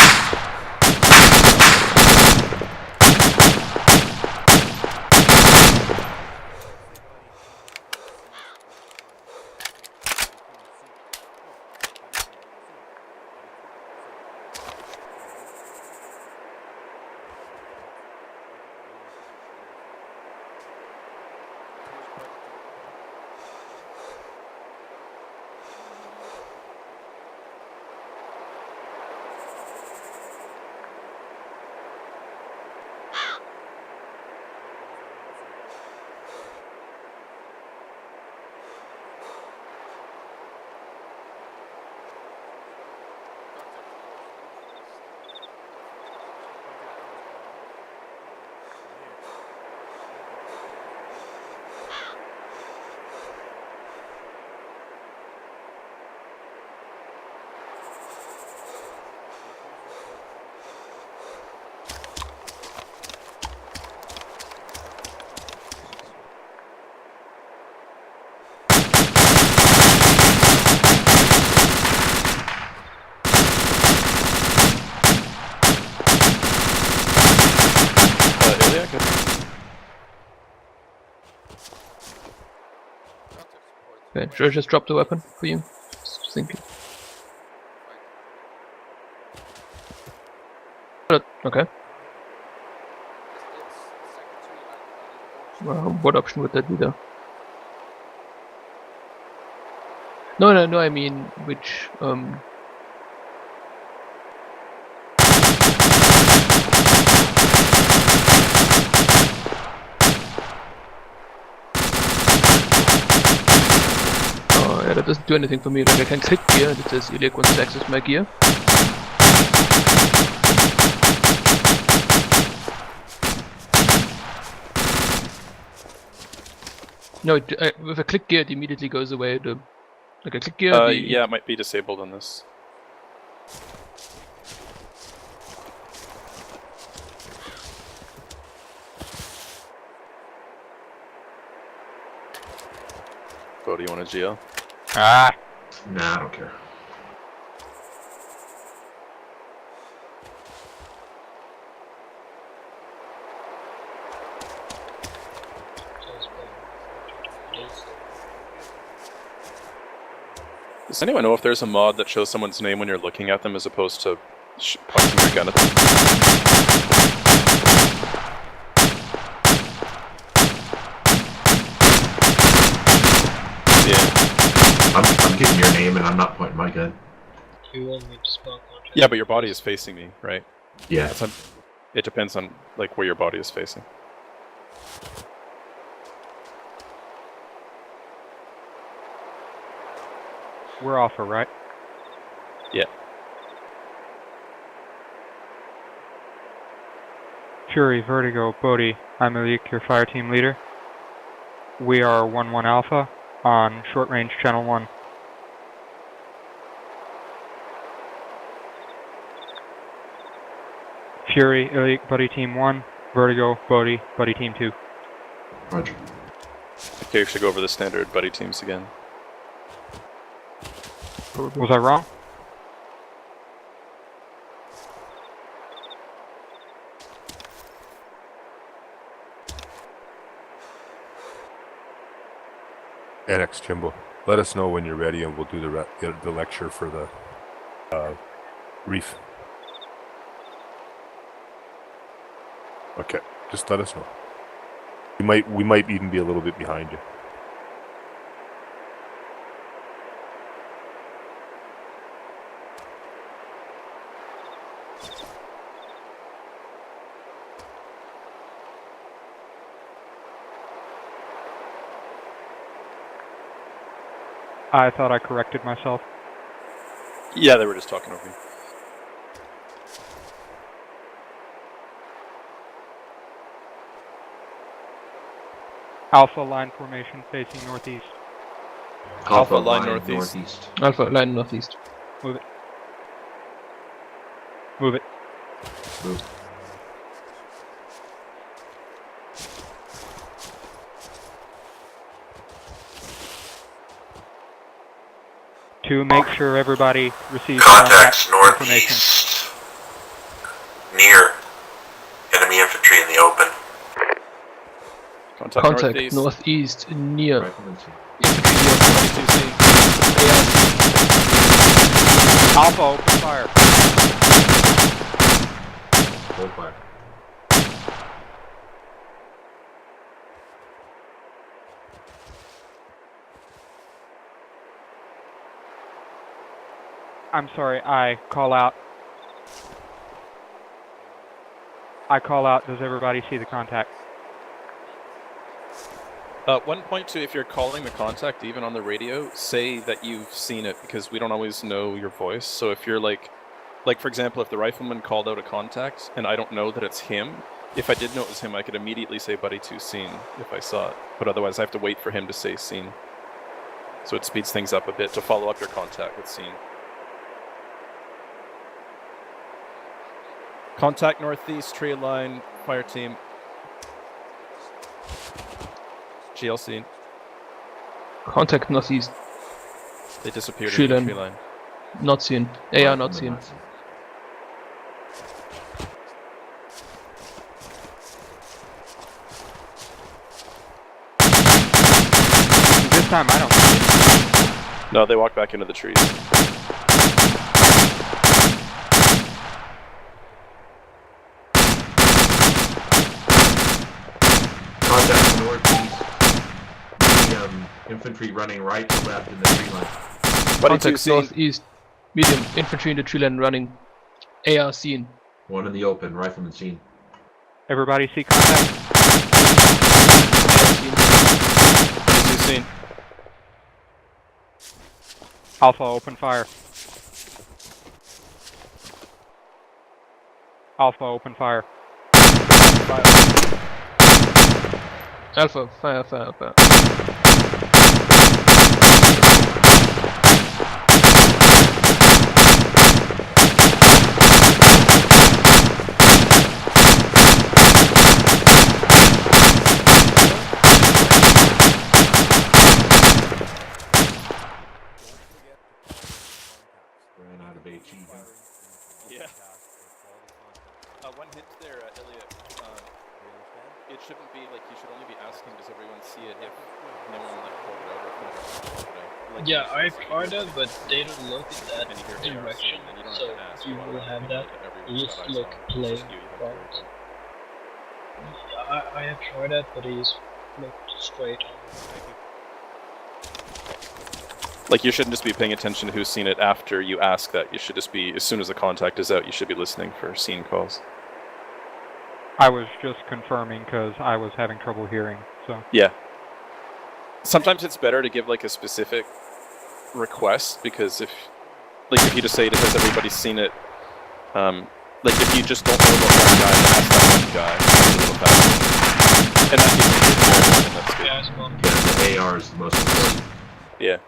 Okay, should I just drop the weapon for you? Just thinking. Okay. Well, what option would that be though? No, I mean, which, yeah, that doesn't do anything for me. Like, I can click gear and it says Ilyic wants to access my gear. No, if I click gear, it immediately goes away. Like I click gear. Yeah, it might be disabled on this. Bo, do you want a GL? Ah! Nah, I don't care. Does anyone know if there's a mod that shows someone's name when you're looking at them as opposed to pointing your gun at them? Yeah. I'm getting your name and I'm not pointing my gun. Do you want me to spell contact? Yeah, but your body is facing me, right? Yeah. It depends on like where your body is facing. We're Alpha, right? Yeah. Furie, Vertigo, Bodei, I'm Ilyic, your fire team leader. We are 1-1 Alpha on short range channel 1. Furie, Ilyic, buddy team 1, Vertigo, Bodei, buddy team 2. Roger. Okay, we should go over the standard buddy teams again. Was I wrong? Enex, Jimbo. Let us know when you're ready and we'll do the lecture for the reef. Okay, just let us know. We might even be a little bit behind you. I thought I corrected myself. Yeah, they were just talking over me. Alpha line formation facing northeast. Alpha line northeast. Alpha line northeast. Move it. Move it. Move. To make sure everybody receives Contacts contact information. northeast. Near enemy infantry in the open. Contact northeast near. Rifleman C. Infantry Alpha, open fire. Hold fire. I'm sorry, I call out. Does everybody see the contact? 1.2, if you're calling the contact, even on the radio, say that you've seen it, because we don't always know your voice. So if you're like for example, if the rifleman called out a contact, and I don't know that it's him, if I did know it was him, I could immediately say Buddy 2 seen, if I saw it. But otherwise, I have to wait for him to say seen. So it speeds things up a bit to follow up your contact with seen. Contact northeast, tree line, fire team. GL seen. Contact northeast. They disappeared Tree in the line. tree line. Not seen. AR not seen. This time I don't see it. No, they walked back into the trees. Contact northeast. Infantry running right to left in the tree line. Contact northeast. Medium. Infantry in the tree line running. AR seen. One in the open. Rifleman seen. Everybody see contact? AR seen. Buddy 2 seen. Alpha, open fire. Alpha, open fire. Alpha, fire, fire, fire. Ran out of HE. Yeah. One hint there, Ilyic. It shouldn't be like you should only be asking, does everyone see it, if no one like pulled it out or put it out. Like, Yeah, I've tried that, but they don't look in that and you hear AR direction, and you don't so have to ask, you want will to have make that. sure everyone You just shut eyes look on it. It's play just you have to front. report. I have tried that, but he just looked straight on. Like, you shouldn't just be paying attention to who's seen it after you ask that. You should just be, as soon as the contact is out, you should be listening for scene calls. I was just confirming because I was having trouble hearing, so. Yeah. Sometimes it's better to give like a specific request, because if you just say, has everybody seen it? Like if you just don't know about one guy, then ask that one guy. It's a little faster. And that gives you a good and that's good. Yeah, it's one. Yeah, the AR is the most important. Yeah.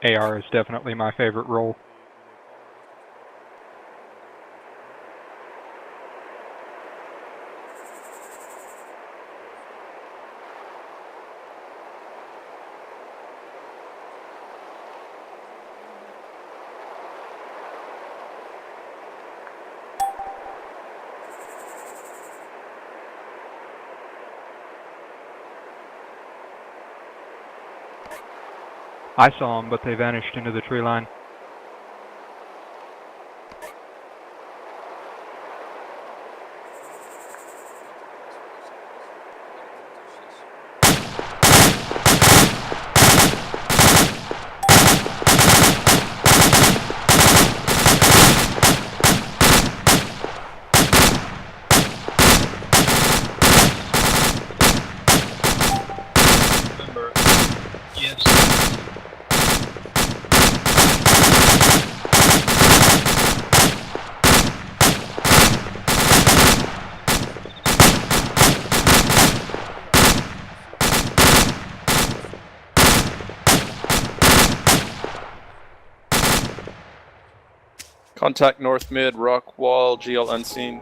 AR is definitely my favorite role. I saw them, but they vanished into the tree line. Remember, you have Contact north mid, rock wall, GL unseen.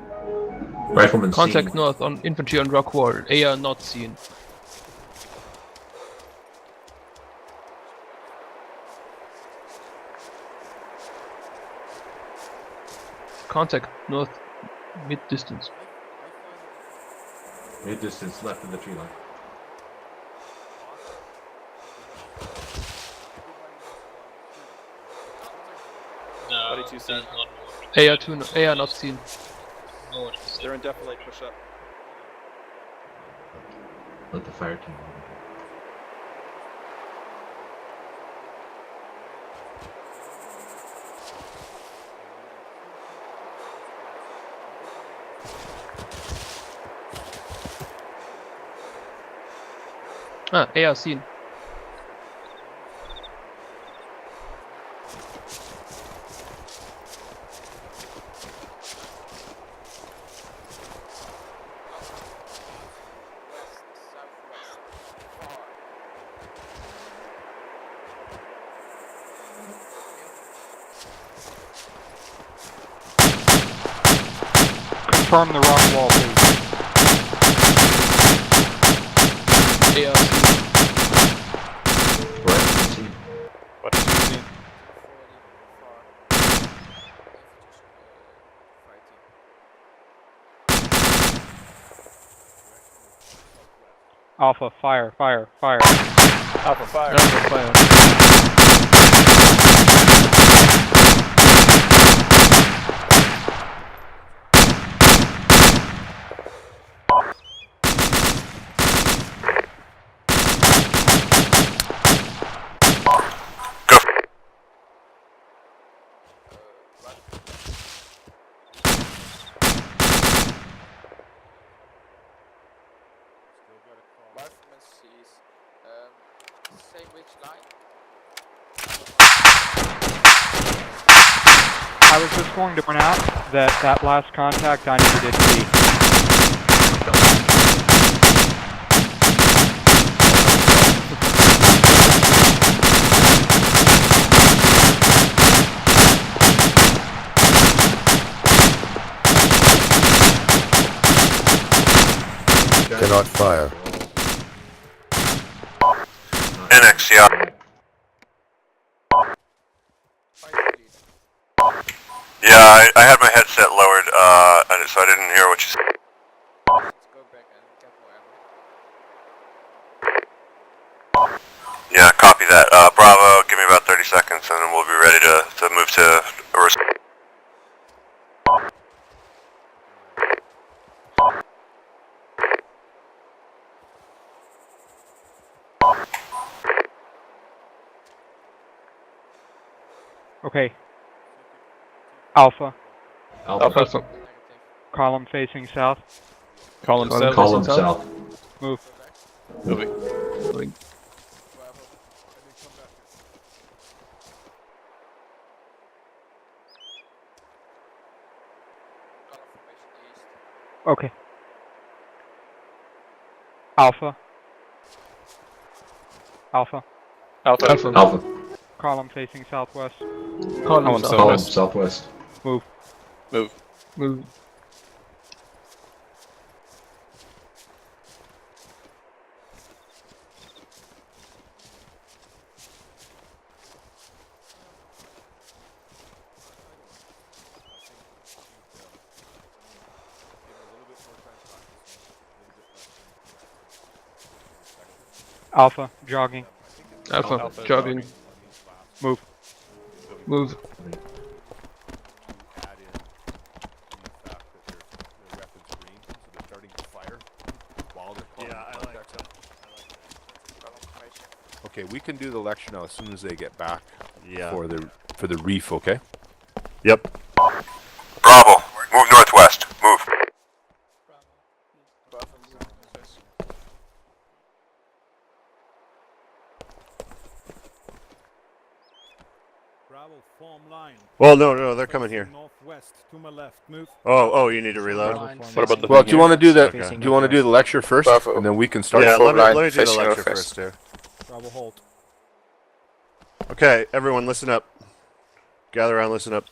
Rifleman Contact seen. north on infantry on rock wall. AR not seen. Contact north mid distance. Mid distance left of the tree line. No, Buddy, two that's seen. not AR not seen. north. They're in defilade, push up. Let the fire team. Ah, AR seen. Confirm the rock wall, please. AR seen. Rifleman seen. Buddy, two seen. Alpha, fire, fire, fire. Alpha fire. Alpha fire. Rifleman sees. Say which line? I was just going to point out that that last contact I needed to see. Cannot fire. Enex, yeah. Yeah, I had my headset lowered, so I didn't hear what you said. Let's go back and get more ammo. Yeah, copy that. Bravo, give me about 30 seconds and then we'll be ready to move to a Okay. Alpha, Alpha. column facing south. Column south. Column south. Move. Moving. Moving. Okay. Alpha. Alpha. Alpha. Alpha. Alpha. Column facing southwest. Column south. Column southwest. Move. Move. Move. Alpha, jogging. Alpha, Alpha jogging. Move. Move. Okay, we can do the lecture now as soon as they get back. Yeah. For the reef, okay? Yep. Bravo, move northwest. Move. Bravo, form line. Well, no, they're coming here. Northwest, to my left. Move. Oh, you need to reload. What about the Well, thing do you here? want to do the Okay. do you want to do the lecture first, Bravo. and then we can start? Yeah, let me do the facing lecture northwest. first here. Bravo, halt. Okay, everyone, listen up. Gather around, listen up.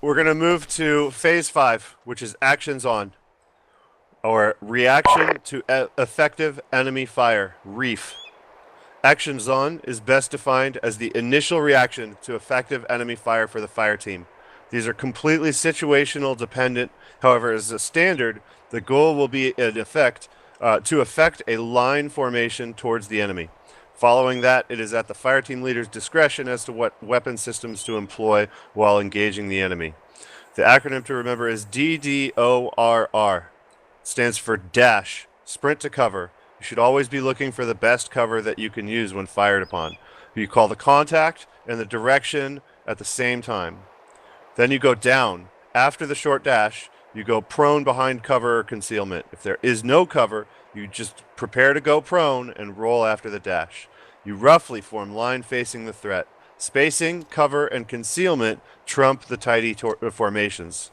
we're going to move to phase 5, which is actions on, or reaction to effective enemy fire, REEF. Actions on is best defined as the initial reaction to effective enemy fire for the fire team. These are completely situational dependent. However, as a standard, the goal will be to affect a line formation towards the enemy. Following that, it is at the fire team leader's discretion as to what weapon systems to employ while engaging the enemy. The acronym to remember is DDORR. It stands for dash, sprint to cover. You should always be looking for the best cover that you can use when fired upon. You call the contact and the direction at the same time. Then you go down. After the short dash, you go prone behind cover or concealment. If there is no cover, you just prepare to go prone and roll after the dash. You roughly form line facing the threat. Spacing, cover, and concealment trump the tidy formations.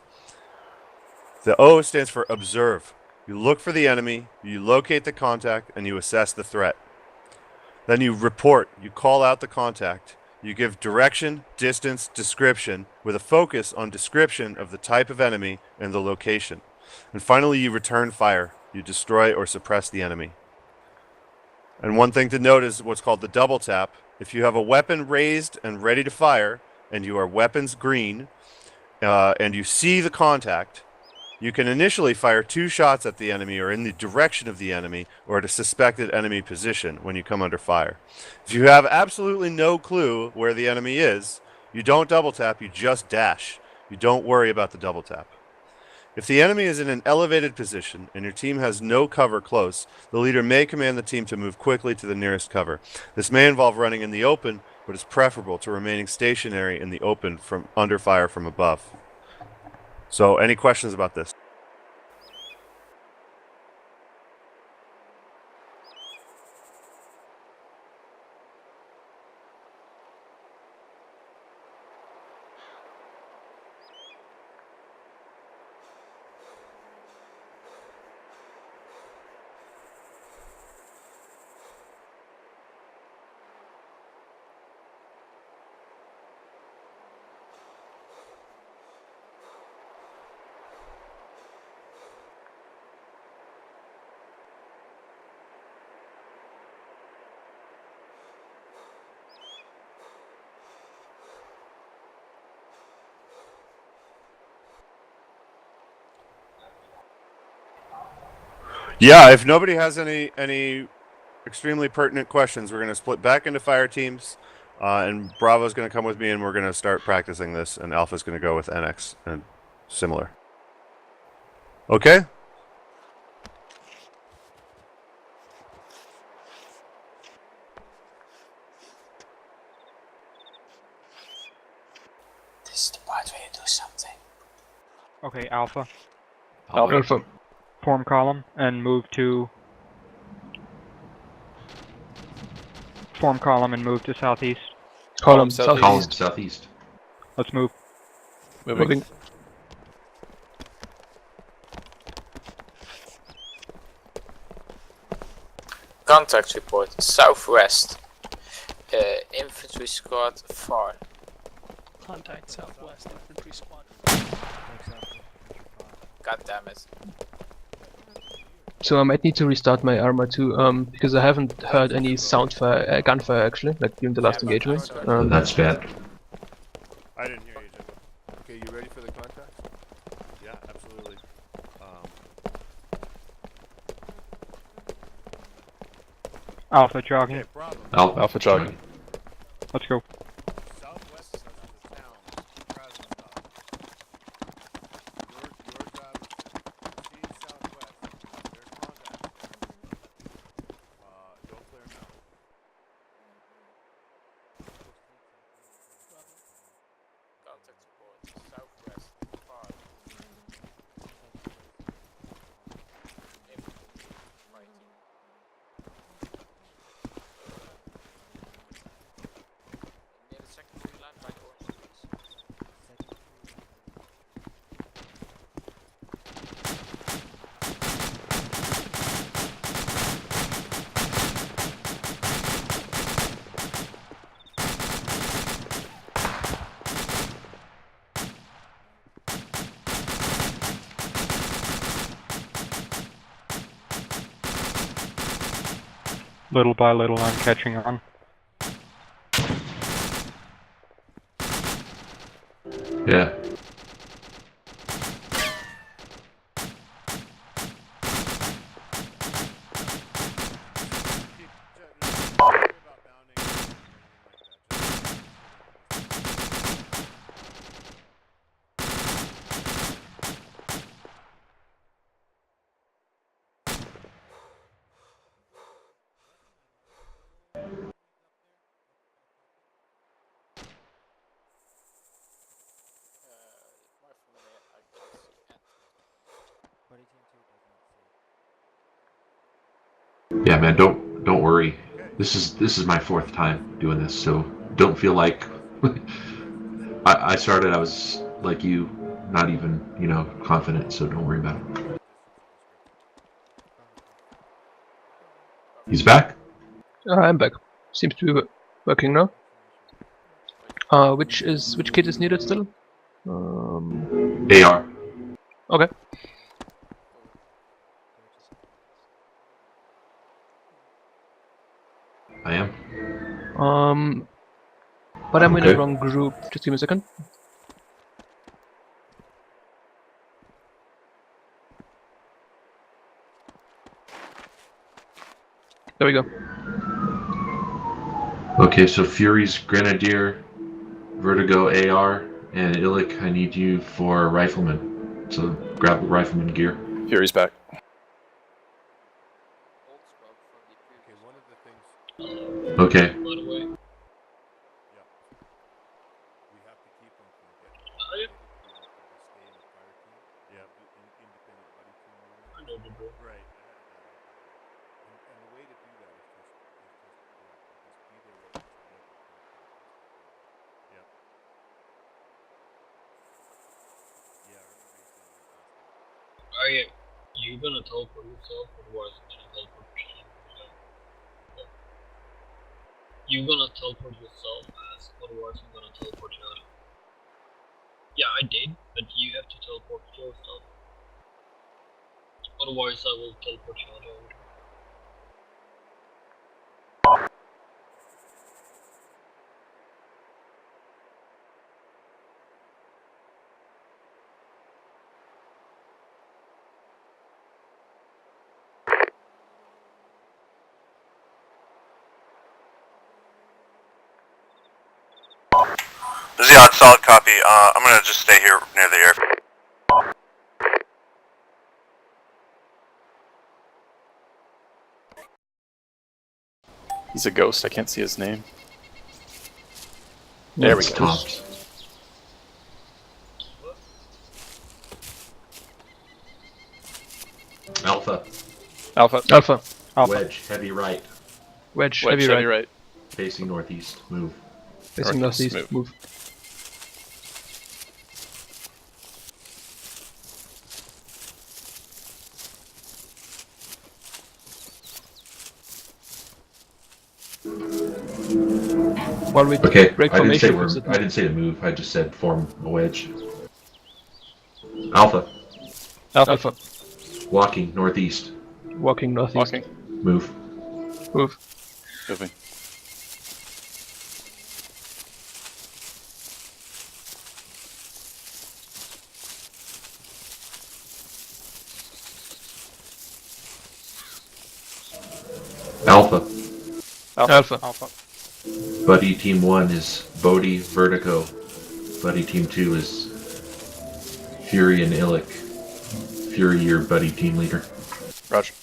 The O stands for observe. You look for the enemy, you locate the contact, and you assess the threat. Then you report. You call out the contact. You give direction, distance, description, with a focus on description of the type of enemy and the location. And finally, you return fire. You destroy or suppress the enemy. And one thing to note is what's called the double tap. If you have a weapon raised and ready to fire, and you are weapons green, and you see the contact, you can initially fire 2 shots at the enemy or in the direction of the enemy or at a suspected enemy position when you come under fire. If you have absolutely no clue where the enemy is, you don't double tap, you just dash. You don't worry about the double tap. If the enemy is in an elevated position and your team has no cover close, the leader may command the team to move quickly to the nearest cover. This may involve running in the open, but is preferable to remaining stationary in the open from under fire from above. So, any questions about this? Yeah, if nobody has any extremely pertinent questions, we're going to split back into fire teams, and Bravo's going to come with me, and we're going to start practicing this, and Alpha's going to go with Enex, and similar. Okay? This is the part where you do something. Okay, Alpha. Alpha. Form column and move to southeast. Column southeast. Column southeast. Let's move. Moving. Contact report, southwest. Infantry squad far. Contact southwest infantry squad. God damn it. So I might need to restart my armor too, because I haven't heard any soundfire, gunfire actually, like during the last engagement. That's bad. I didn't hear you, Jimbo. Okay, you ready for the contact? Yeah, absolutely. Alpha jogging. Okay, Bravo. Alpha jogging. Let's go. Southwest is the town. Present stop. Your job is to proceed southwest. There's contact. Don't clear now. Contact report, southwest far. Infantry fighting. little by little I'm catching on. Yeah. Yeah, man, don't worry. This is my 4th time doing this, so don't feel like I started. I was like you, not even confident. So don't worry about it. He's back. I'm back. Seems to be working now. Which kit is needed still? AR. Okay. I am. But I'm in Okay. the wrong group. Just give me a second. There we go. Okay, so Furie's Grenadier, Vertigo AR, and Ilyic, I need you for Rifleman. So grab the Rifleman gear. Furie's back. Okay. Are you gonna teleport yourself, otherwise I'm gonna teleport you? You gonna teleport yourself, as otherwise I'm gonna teleport you out. Yeah, I did, but you have to teleport yourself. Otherwise I will teleport you out. This is the odd solid copy. I'm gonna just stay here near the airfield. He's a ghost, I can't see his name. There we go. Tops. Alpha. Alpha. Alpha. Wedge, heavy right. Wedge, Wedge, heavy heavy right. Facing northeast. Move. Facing northeast. Move. While we Okay, break I didn't formation, say to move. I just said form a wedge. Alpha. Alpha. Walking northeast. Walking northeast. Walking. Move. Move. Moving. Alpha. Alpha. Alpha. Buddy Team 1 is Bodei, Vertigo. Buddy Team 2 is Furie and Ilyic. Furie, your buddy team leader. Roger.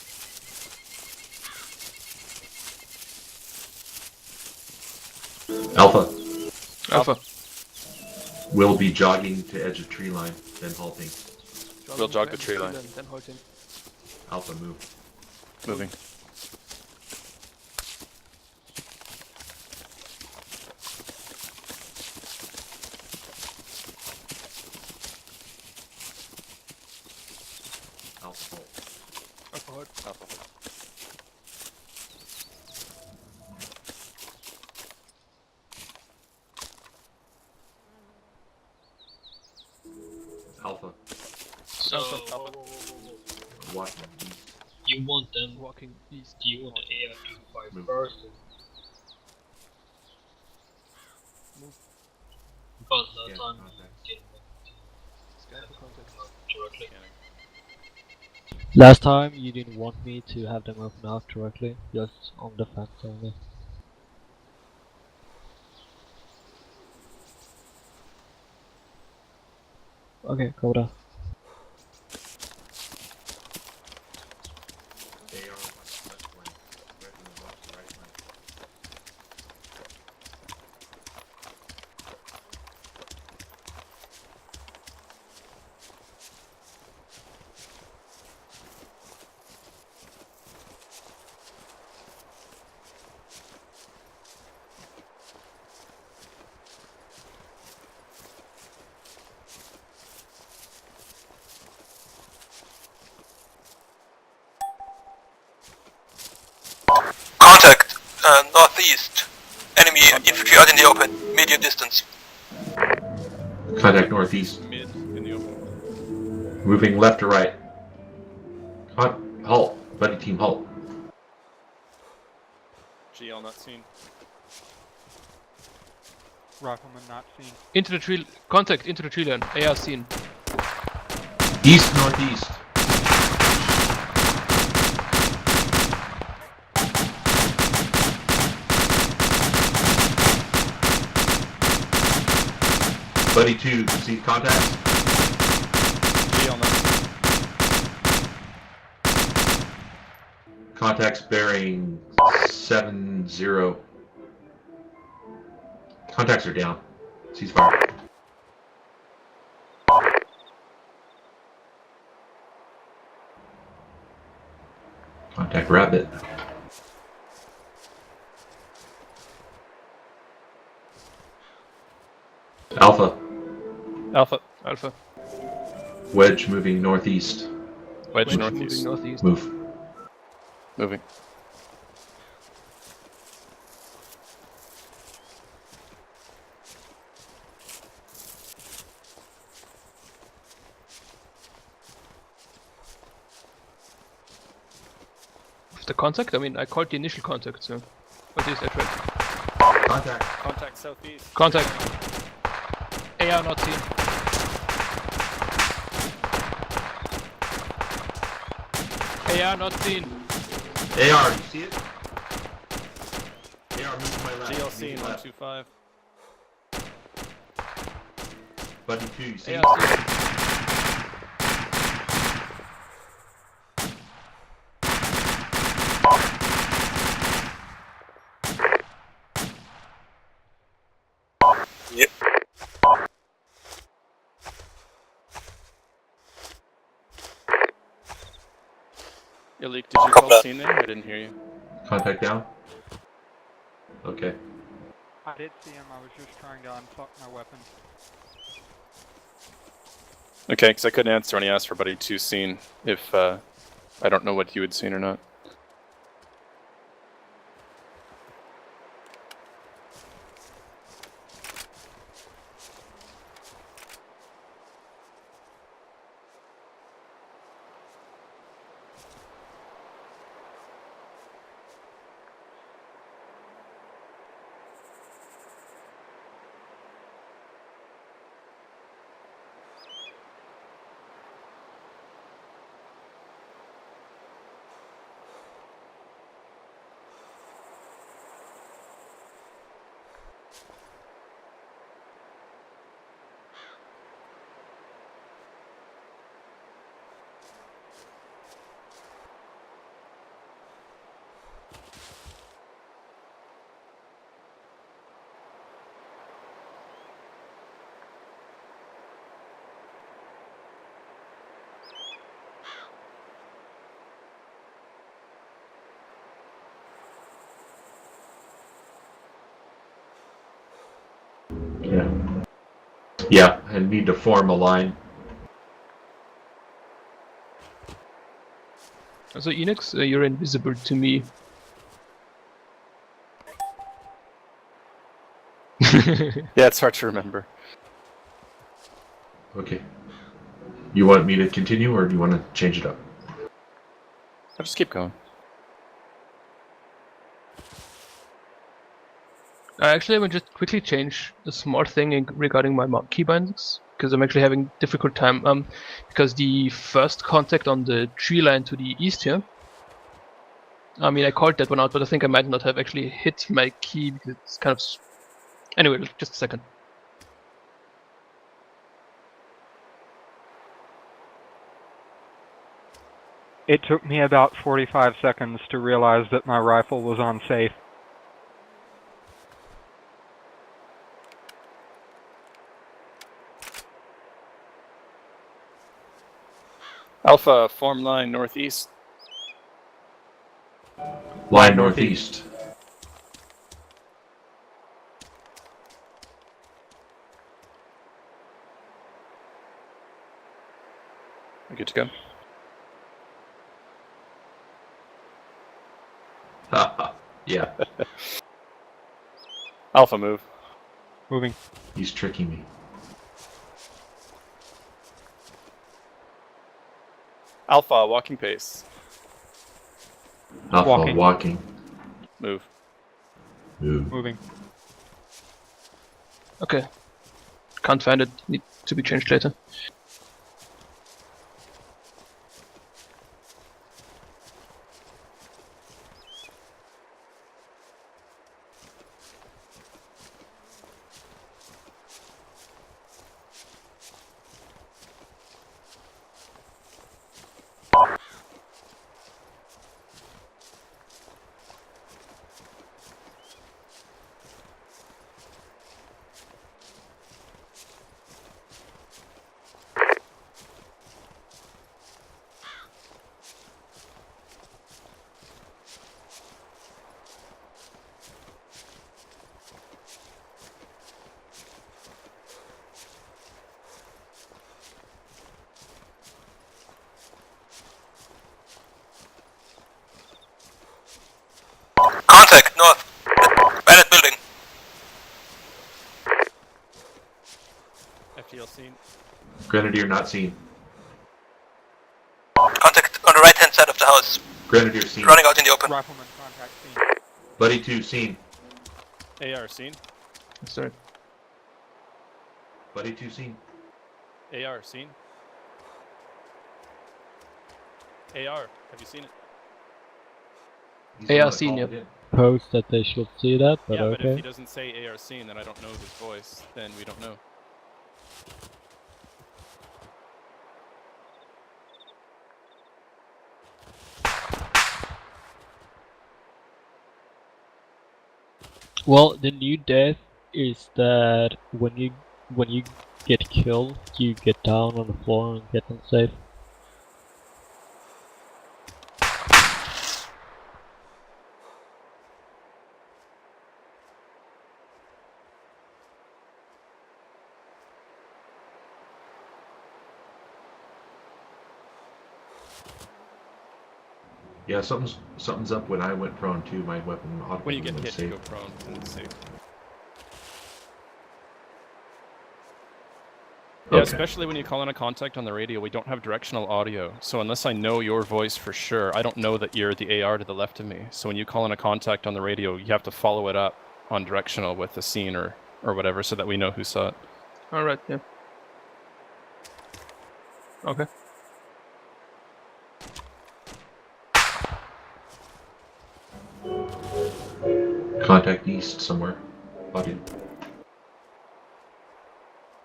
Alpha. Alpha. Will be jogging to edge of tree line, then halting. We'll jog the tree line. Then halting. Alpha, move. Moving. Alpha. Alpha hold. Alpha. Alpha. So, Walking. you want them walking east. Do you want the AI to fight first? Move. Because last time you didn't want to Scan for contact. directly. Last time you didn't want me to have them open out directly, just on the fence only. Okay, go down. Contact, northeast. Enemy infantry out in the open, medium distance. Contact northeast. Mid in the open. Moving left to right. Halt. Buddy team, halt. GL not seen. Rifleman not seen. Into the tree. Contact into the tree line. AR seen. East northeast. Buddy 2, see contacts? GL not seen. Contacts bearing 7-0. Contacts are down. Ceasefire. Contact rabbit. Alpha. Alpha. Alpha. Wedge moving northeast. Wedge northeast. Moving northeast. Move. Moving. The contact? I mean, I called the initial contact, so what is that right? Contact. Contact southeast. Contact. AR not seen. AR not seen. AR, you see it? AR, move to my left. GL Move seen to left. 125. Buddy 2, you see? AR seen. Yep. Ilyic, did you call scene name? I didn't hear you. Contact down? Okay. I did see him, I was just trying to unfuck my weapon. Okay, because I couldn't answer when he asked for Buddy 2 scene if I don't know what you had seen or not. Yeah. Yeah, I need to form a line. So Enex, you're invisible to me. Yeah, it's hard to remember. Okay. You want me to continue or do you want to change it up? I'll just keep going. Actually, I will just quickly change a small thing regarding my key bindings, because I'm actually having difficult time. Because the first contact on the tree line to the east here, I mean, I called that one out, but I think I might not have actually hit my key because it's kind of. Anyway, just a second. It took me about 45 seconds to realize that my rifle was unsafe. Alpha, form line northeast. Line northeast. We're good to go. Yeah. Alpha, move. Moving. He's tricking me. Alpha, walking pace. Alpha, walking. Move. Move. Moving. Okay. Can't find it. Need to be changed later. Contact, north. Bennett building. FTL seen. Grenadier not seen. Contact on the right hand side of the house. Grenadier seen. Running out in the open. Rifleman contact seen. Buddy 2 seen. AR seen. Sorry. Buddy 2 seen. AR seen. AR, have you seen it? AR seen, yep. Post that they should see that, but yeah, okay. but if he doesn't say AR seen, then I don't know his voice. Then we don't know. Well, the new death is that when you get killed, you get down on the floor and get unsafe. Yeah, something's up when I went prone too. My weapon When you get went hit, safe. you go prone, and it's safe. Yeah, Okay. especially when you call in a contact on the radio, we don't have directional audio. So unless I know your voice for sure, I don't know that you're the AR to the left of me. So when you call in a contact on the radio, you have to follow it up on directional with the scene or whatever so that we know who saw it. Alright, yeah. Okay. Contact east somewhere. Buddy.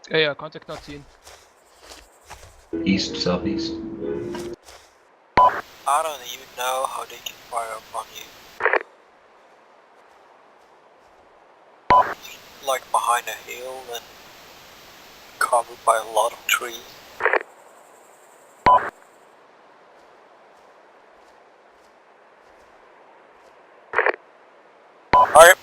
Yeah, contact not seen. East, southeast. I don't even know how they can fire upon you. Like behind a hill and covered by a lot of trees. Alright.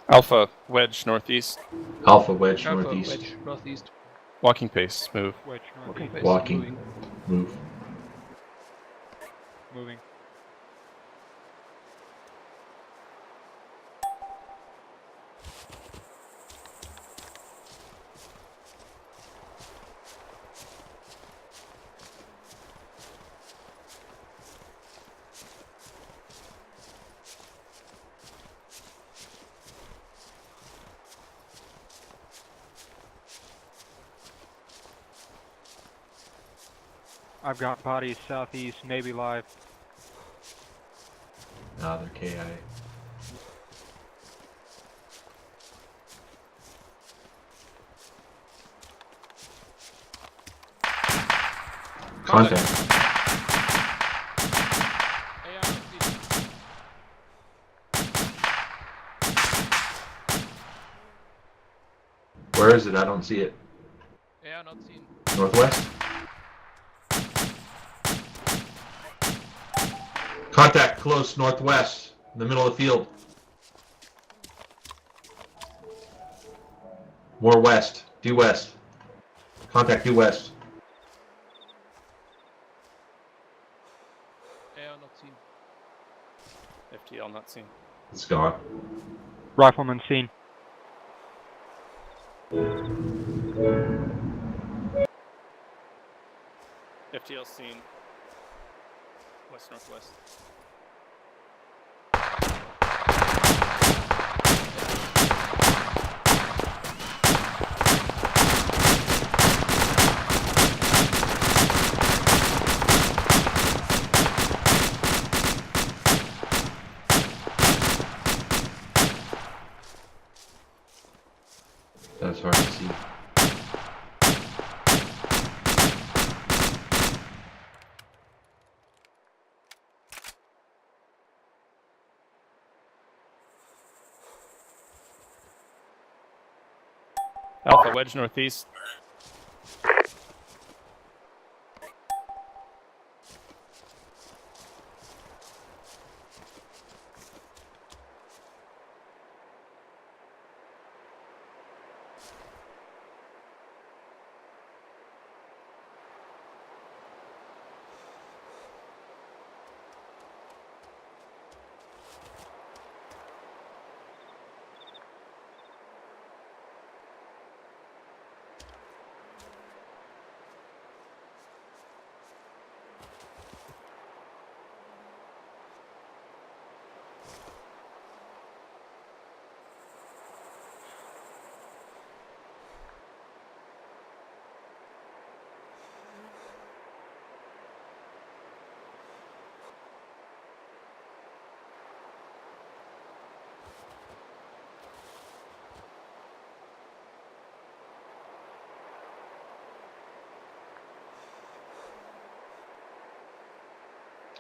Alpha, wedge, northeast. Alpha wedge Alpha, northeast. wedge, northeast. Walking pace, move. Wedge Walking northeast. pace, Walking. moving. Move. Moving. I've got bodies southeast, Navy live. Nah, they're KI. Contact. Where is it? I don't see it. Yeah, not seen. Northwest? Contact close northwest, in the middle of the field. More west, due west. Contact due west. Yeah, not seen. FTL not seen. It's gone. Rifleman seen. FTL seen. West northwest. That's hard to see. Alpha wedge northeast.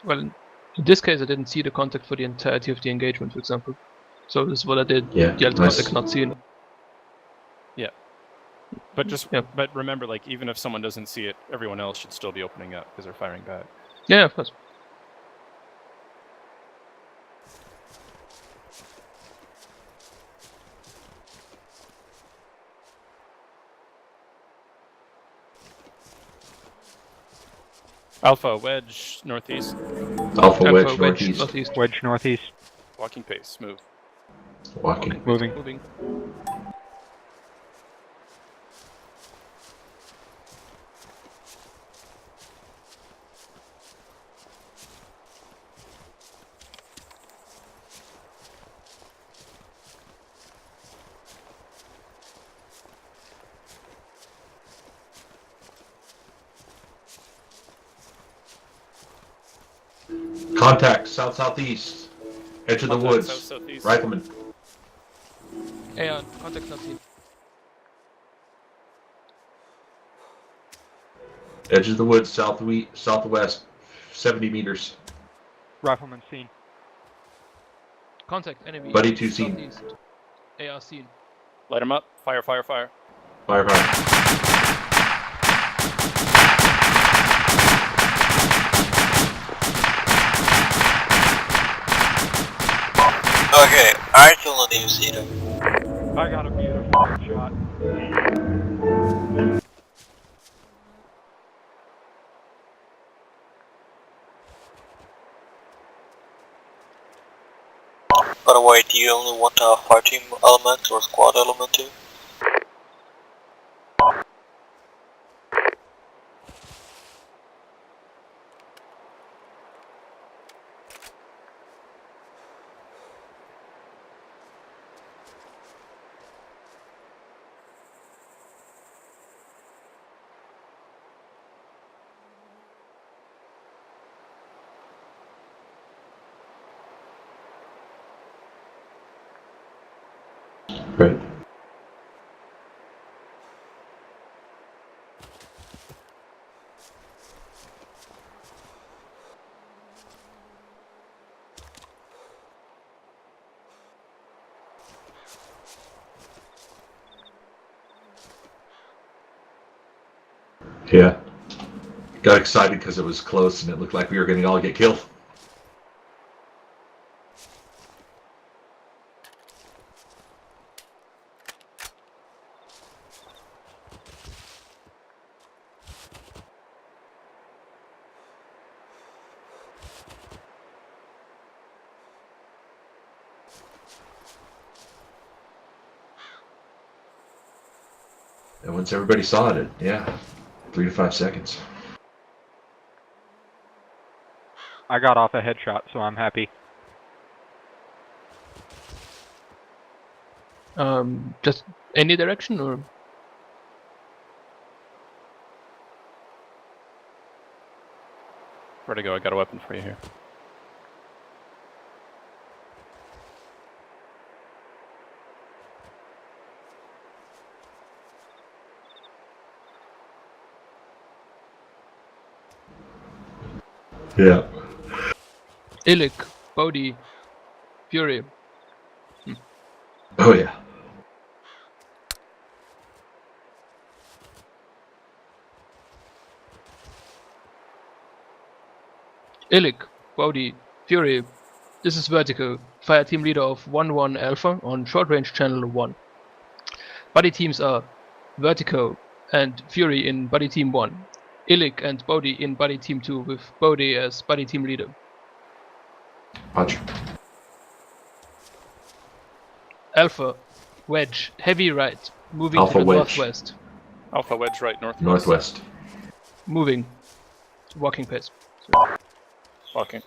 Well, in this case, I didn't see the contact for the entirety of the engagement, for example. So this is what I did. Yeah, Yelled nice. contact not seen. Yeah. But but remember, like, even if someone doesn't see it, everyone else should still be opening up because they're firing back. Yeah, of course. Alpha wedge northeast. Alpha wedge northeast. Wedge northeast. Walking pace, move. Walking. Moving. Moving. Contact south-southeast. Edge of the Contact woods. south-southeast. Rifleman. Yeah, contact not seen. Edge of the woods, southwest, 70 meters. Rifleman seen. Contact enemy. Buddy 2 seen. Southeast. AR seen. Light him up. Fire, fire, fire. Fire, fire. Okay, Archel, do you see them? I got a beautiful shot. By the way, do you only want a fire team element or squad element too? Right. Yeah. Got excited because it was close and it looked like we were going to all get killed. And once everybody saw it, yeah, 3 to 5 seconds. I got off a headshot, so I'm happy. Just any direction or? Vertigo, I got a weapon for you here. Yeah. Ilyic, Bodei, Furie. Oh yeah. Ilyic, Bodei, Furie. This is Vertigo, fire team leader of 1-1 Alpha on short range channel 1. Buddy teams are Vertigo and Furie in buddy team 1. Ilyic and Bodei in buddy team 2 with Bodei as buddy team leader. Roger. Alpha, Wedge, heavy right, moving Alpha to the Wedge. northwest. Alpha Wedge right, northwest. Northwest. Moving. Walking pace. Walking.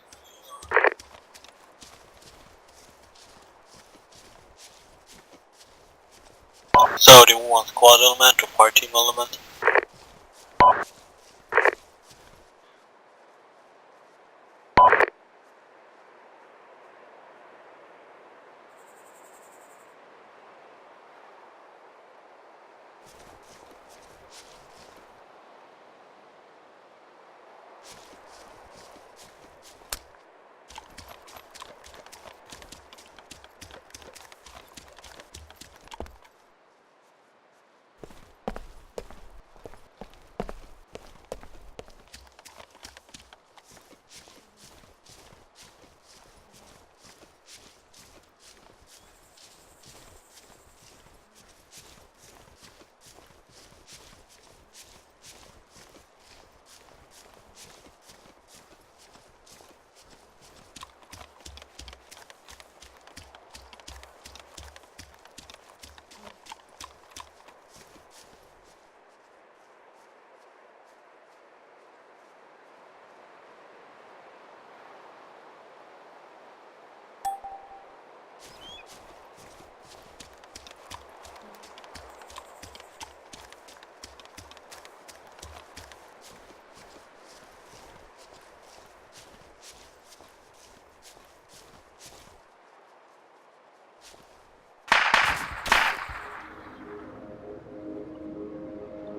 So do you want squad element or fire team element?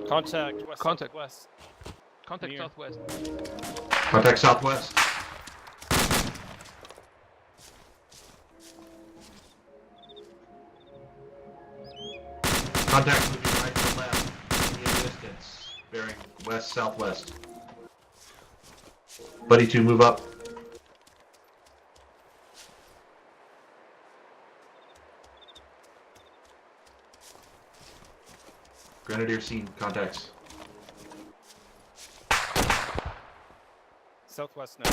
Contact west. Contact. West. Contact Near. southwest. Contact southwest. Contact moving right to left. In distance. Bearing west southwest. Buddy 2, move up. Grenadier seen contacts. Southwest now.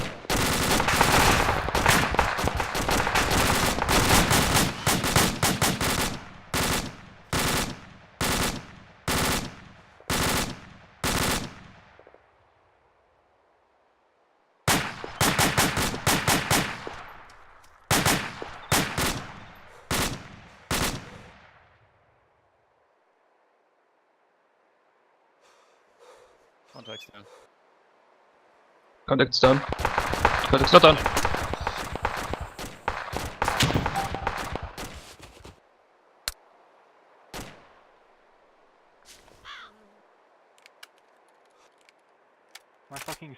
Contact's down. Contact's down. Contact's not down.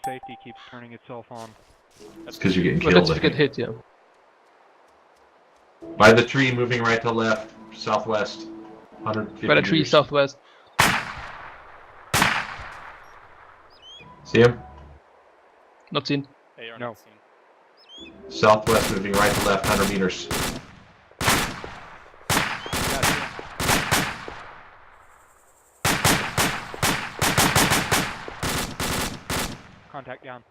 safety keeps turning itself on. That's because you're getting Well, killed. that's if you get hit, yeah. By the tree, moving right to left, southwest, 150 By the tree, meters. southwest. See him? Not seen. AR No. not seen. Southwest, moving right to left, 100 meters. Contact down.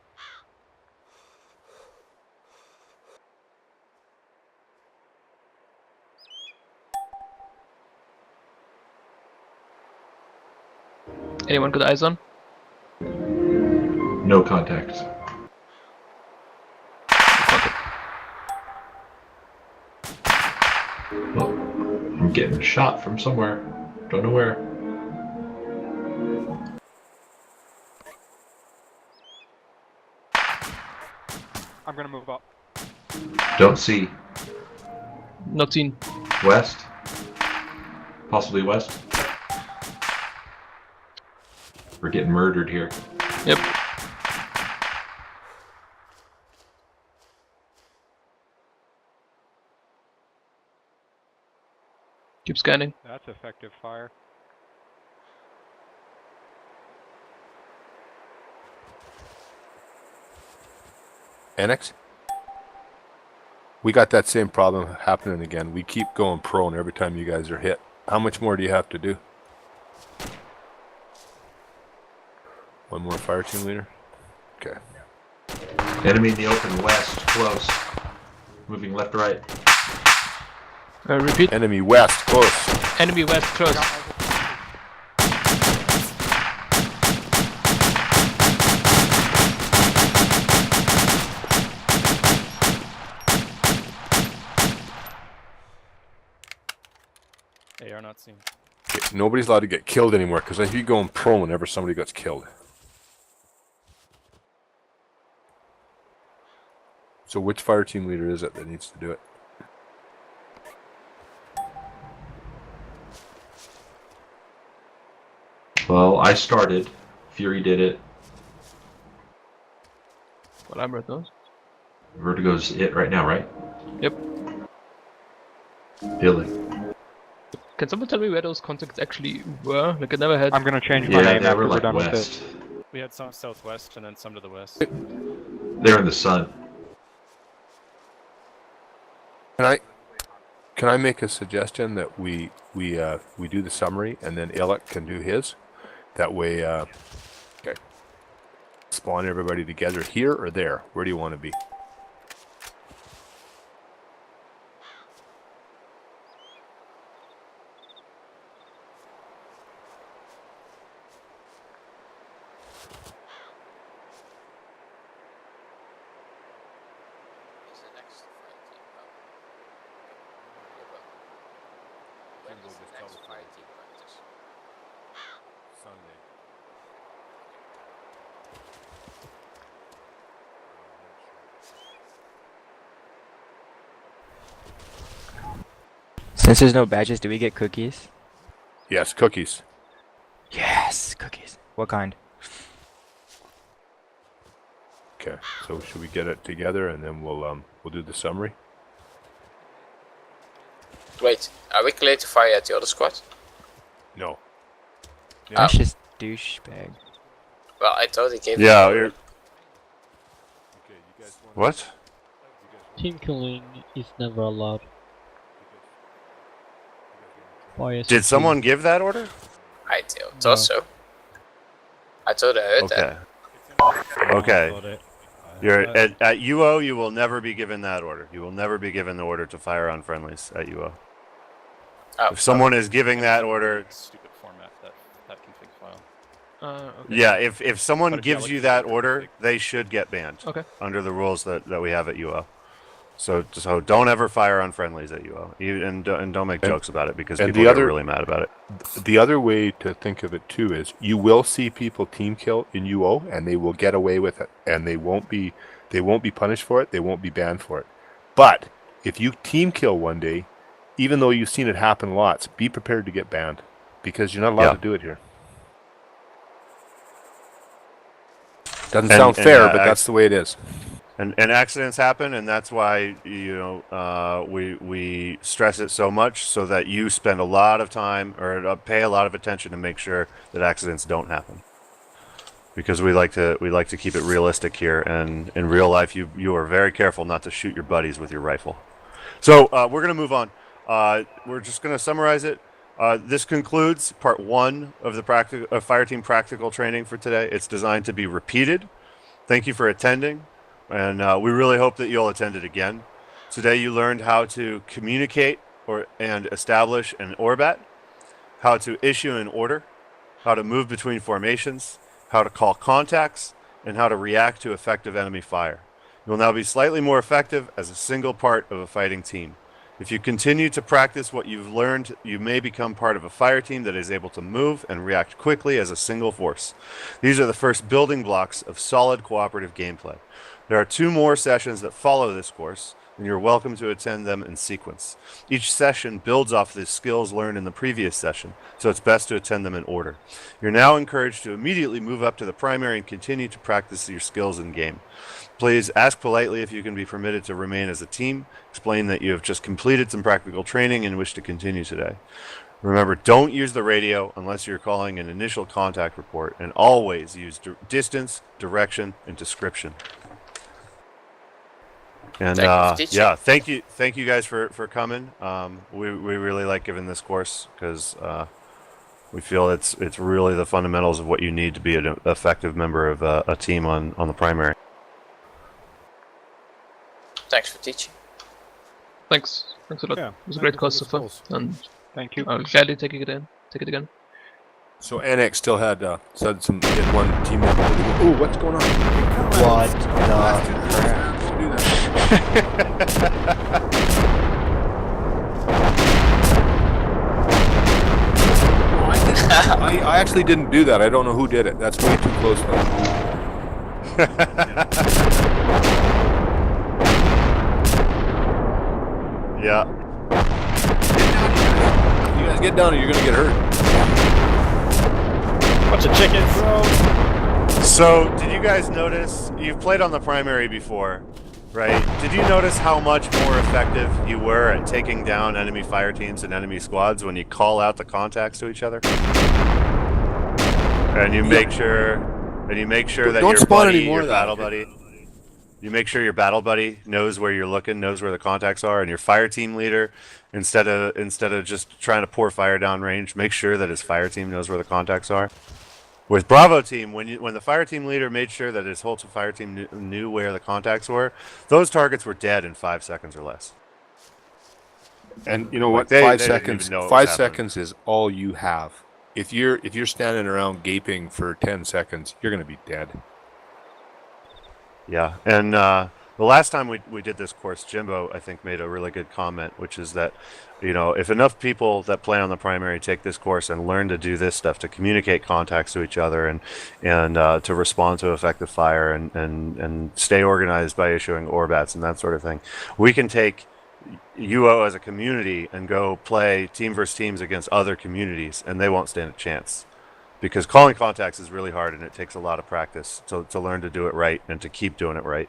Anyone got eyes on? No contact. Well, I'm getting shot from somewhere. Don't know where. I'm gonna move up. Don't see. Not seen. West? Possibly west? We're getting murdered here. Yep. Keep scanning. That's effective fire. Enex? We got that same problem happening again. We keep going prone every time you guys are hit. How much more do you have to do? One more fire team leader? Okay. Enemy in the open, west, close. Moving left, right. Repeat. Enemy west, close. Enemy west, close. AR not seen. Okay, nobody's allowed to get killed anymore, because if you go in prone whenever somebody gets killed. So which fire team leader is it that needs to do it? Well, I started. Furie did it. Well, I'm right now. Vertigo's it right now, right? Yep. Ilyic. Can someone tell me where those contacts actually were? Like I never had. I'm gonna change my Yeah, name they after were we're like done with west. this. We had some southwest and then some to the west. They're in the sun. Can I make a suggestion that we do the summary and then Ilyic can do his? That way, okay. Spawn everybody together here or there. Where do you want to be? Since there's no badges, do we get cookies? Yes, cookies. Yes, cookies. What kind? Okay, so should we get it together and then we'll do the summary? Wait, are we clear to fire at the other squad? No. That's just douchebag. Well, I thought he gave Yeah. me You're... What? Team killing is never allowed. Did someone give that order? I thought so. I thought I heard that. Okay. You're at UO. You will never be given that order. You will never be given the order to fire on friendlies at UO. Oh, If someone is giving that order, Stupid format that config file. Okay. yeah. If someone But if you gives look you at that the order, config- they should get banned. Okay. Under the rules that we have at UO. So don't ever fire on friendlies at UO. And don't make jokes about it because and people the get other- really mad about it. The other way to think of it too is you will see people team kill in UO and they will get away with it and they won't be punished for it, they won't be banned for it. But if you team kill one day, even though you've seen it happen lots, be prepared to get banned because you're not allowed to do it here. Doesn't sound fair, but that's the way it is. And accidents happen, and that's why we stress it so much, so that you spend a lot of time or pay a lot of attention to make sure that accidents don't happen. Because we like to keep it realistic here, and in real life, you are very careful not to shoot your buddies with your rifle. So we're gonna move on. We're just gonna summarize it. This concludes part 1 of the Fireteam practical training for today. It's designed to be repeated. Thank you for attending. And we really hope that you'll attend it again. Today you learned how to communicate and establish an ORBAT, how to issue an order, how to move between formations, how to call contacts, and how to react to effective enemy fire. You will now be slightly more effective as a single part of a fighting team. If you continue to practice what you've learned, you may become part of a fire team that is able to move and react quickly as a single force. These are the first building blocks of solid cooperative gameplay. There are 2 more sessions that follow this course, and you're welcome to attend them in sequence. Each session builds off the skills learned in the previous session, so it's best to attend them in order. You're now encouraged to immediately move up to the primary and continue to practice your skills in game. Please ask politely if you can be permitted to remain as a team. Explain that you have just completed some practical training and wish to continue today. Remember, don't use the radio unless you're calling an initial contact report, and always use distance, direction, and description. And thank you guys for coming. We really like giving this course because we feel it's really the fundamentals of what you need to be an effective member of a team on the primary. Thanks for teaching. Thanks a lot. Yeah, it was a great course so far, and thank you. I'll gladly take it again. So Enex still had said some one team member. Ooh, what's going on? What the crap? Do that. I actually didn't do that. I don't know who did it. That's way too close. Yeah. You guys get down or you're gonna get hurt. Bunch of chickens. So, did you guys notice, you've played on the primary before, right? Did you notice how much more effective you were at taking down enemy fire teams and enemy squads when you call out the contacts to each other? And you make sure that your battle buddy, you make sure your battle buddy knows where you're looking, knows where the contacts are, and your fire team leader, instead of just trying to pour fire down range, make sure that his fire team knows where the contacts are. With Bravo team, when the fire team leader made sure that his whole fire team knew where the contacts were, those targets were dead in 5 seconds or less. And you know what? They 5 didn't seconds. even know 5 seconds is all you have. If you're standing around gaping for 10 seconds, you're going to be dead. Yeah, and the last time we did this course, Jimbo, I think, made a really good comment, which is that, if enough people that play on the primary take this course and learn to do this stuff, to communicate contacts to each other and to respond to effective fire and stay organized by issuing ORBATs and that sort of thing, we can take UO as a community and go play team versus teams against other communities, and they won't stand a chance. Because calling contacts is really hard, and it takes a lot of practice to learn to do it right and to keep doing it right.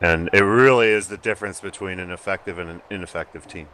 And it really is the difference between an effective and an ineffective team.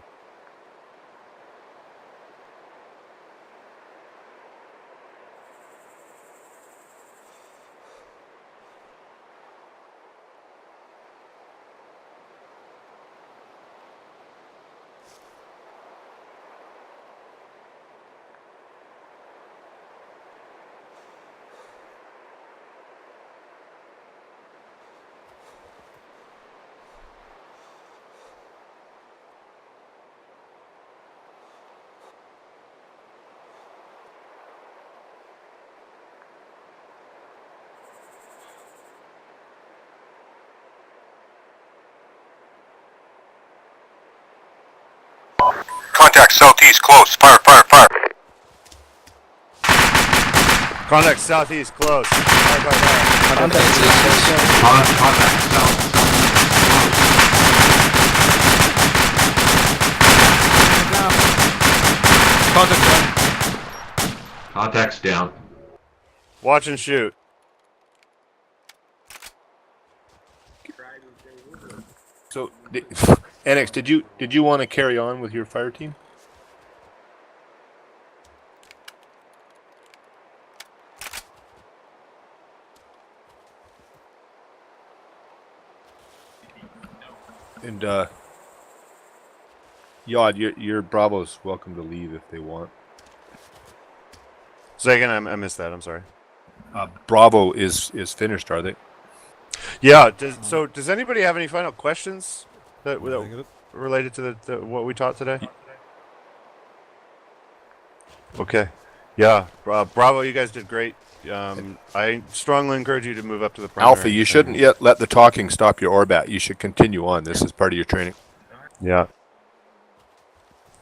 Contact southeast, close. Fire, fire, fire. Contact southeast, close. Fire, fire, fire. Contact south. Contact down. Contact's down. Watch and shoot. So, Enex, did you want to carry on with your fire team? And Yod, your Bravo's welcome to leave if they want. Say again, I missed that. I'm sorry. Bravo is finished, are they? Yeah. Does anybody have any final questions that related to the what we taught today? Okay. Yeah. Bravo, you guys did great. I strongly encourage you to move up to the primary. Alpha, you shouldn't yet let the talking stop your Orbat. You should continue on. This is part of your training. Yeah.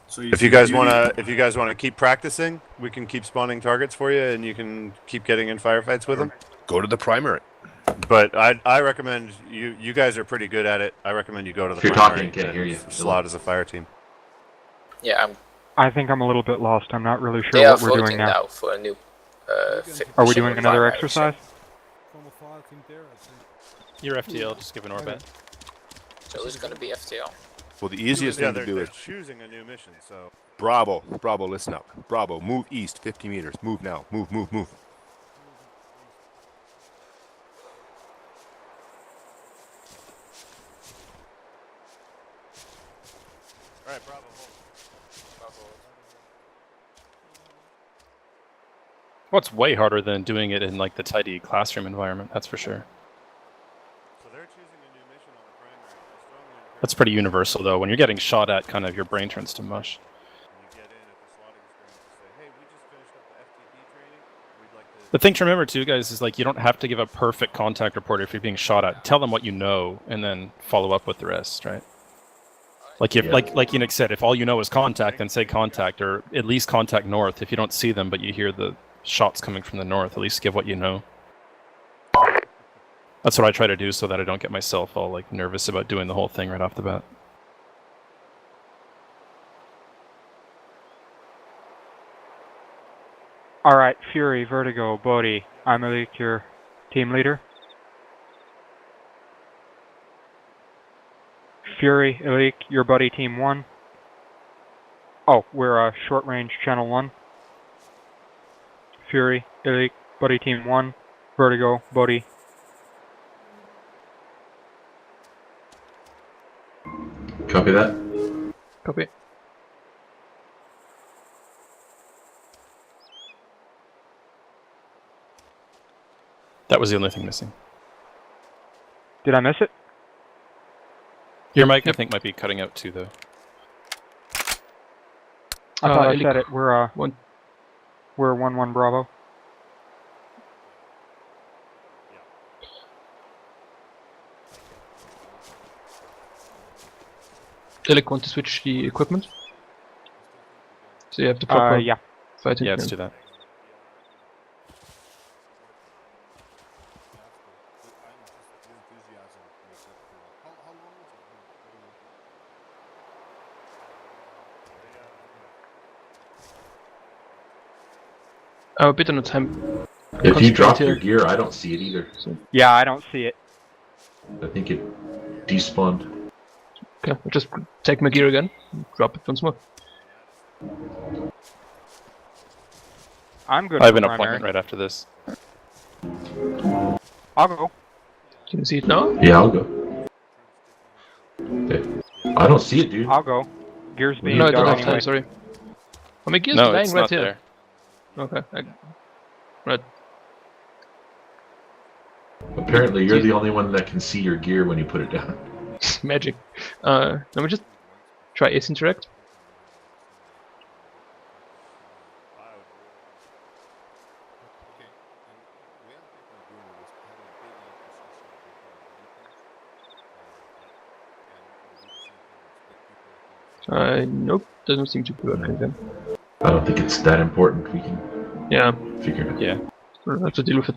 So if you guys wanna keep practicing, we can keep spawning targets for you, and you can keep getting in firefights with them. Go to the primary. But I recommend you guys are pretty good at it. I recommend you go to the If you're primary talking, can't hear you. slot as a fire team. Yeah, I think I'm a little bit lost. I'm not really they sure are what we're doing voting now. now for a new. Are we doing another exercise? Your FTL, just give an Orbat. So it's going to be FTL. Well, the easiest thing to do is choosing a new mission. So Bravo, listen up. Bravo, move east 50 meters. Move now. Move. All right, Bravo. Well, it's way harder than doing it in like the tidy classroom environment. That's for sure. So they're choosing a new mission on the primary. That's pretty universal, though. When you're getting shot at, kind of your brain turns to mush. The thing to remember, too, guys, is like you don't have to give a perfect contact report if you're being shot at. Tell them what you know, and then follow up with the rest, right? Like if, like Enex said, if all you know is contact, then say contact, or at least contact north. If you don't see them, but you hear the shots coming from the north, at least give what you know. That's what I try to do, so that I don't get myself all like nervous about doing the whole thing right off the bat. Alright, Furie, Vertigo, Bodei. I'm Ilyic, your team leader. Furie, Ilyic, your buddy team 1. Oh, we're short range channel 1. Furie, Ilyic, buddy team 1. Vertigo, Bodei. Copy that. Copy. That was the only thing missing. Did I miss it? Your mic, I think, might be cutting out too, though. I thought I Ilyic, said it. We're 1-1 Bravo. Ilyic, want to switch the equipment? So you have the proper yeah. fighting. Yeah, let's do that. I'm a bit on a time. If you drop your gear, I don't see it either. Yeah, I don't see it. I think it despawned. Okay, I'll just take my gear again and drop it once more. I'm good. I have an primary. appointment right after this. I'll go. Can you see it now? Yeah, I'll go. Okay. I don't see it, dude. I'll go. Gears being No, I dug don't have anyway. time, sorry. Oh, my gear's No, lying it's right not here. there. Okay, right. Apparently, you're the only one that can see your gear when you put it down. Magic. Let me just try Ace Interact. Nope, doesn't seem to be working then. I don't think it's that important. We can Yeah. figure it out. Yeah. I'll have to deal with it.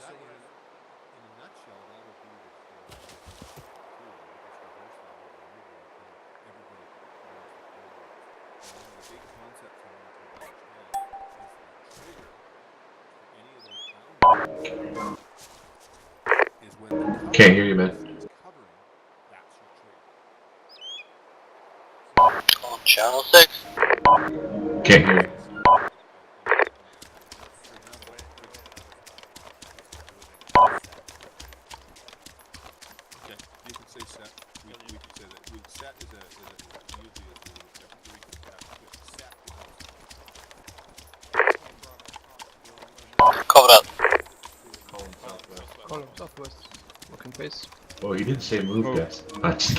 so in a nutshell, that would be the everybody knows the code words. And one of the big concepts I want you to understand is the trigger for any of those boundaries is when the cover Can't hear you, man. is covering, that's your trigger. On channel 6. Can't hear you. For example, okay, you can say set. We can say that. Set is usually is a little bit different. We can set is Cover up. Column southwest. Working face. Oh, you didn't say move, guys. Nice.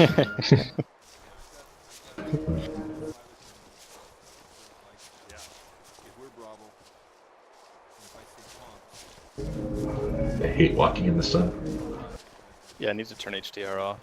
I hate walking in the sun. Yeah, I need to turn HDR off.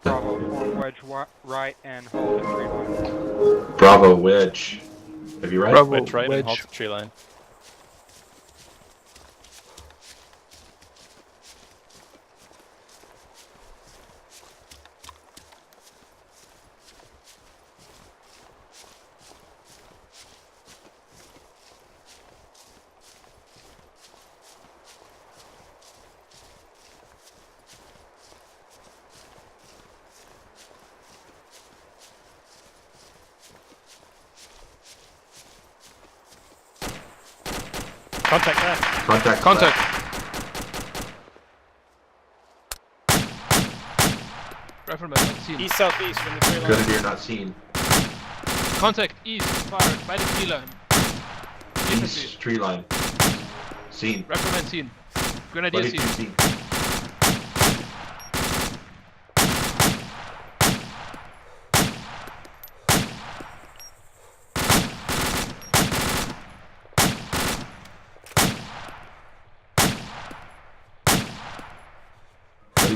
Bravo, form wedge right and hold at tree line. Bravo, wedge. Have you right? Bravo, wedge right and halt the tree line. Contact left. Contact. Contact. Rifleman not seen. East southeast from the tree line. Grenadier not seen. Contact east. Fire by the tree line. East tree line. Seen. Rifleman seen. Grenadier seen. Seen.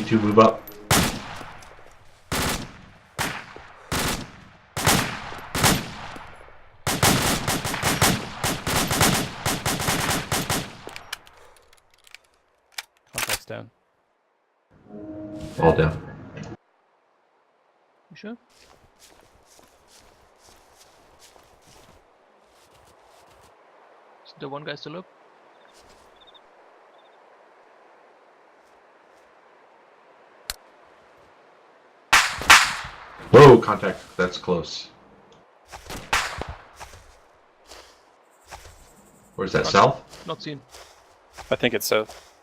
To move up. Contact's down. All down. You sure? Is the one guy still up? Whoa, contact. That's close. Where's that, south? Not seen. I think it's south.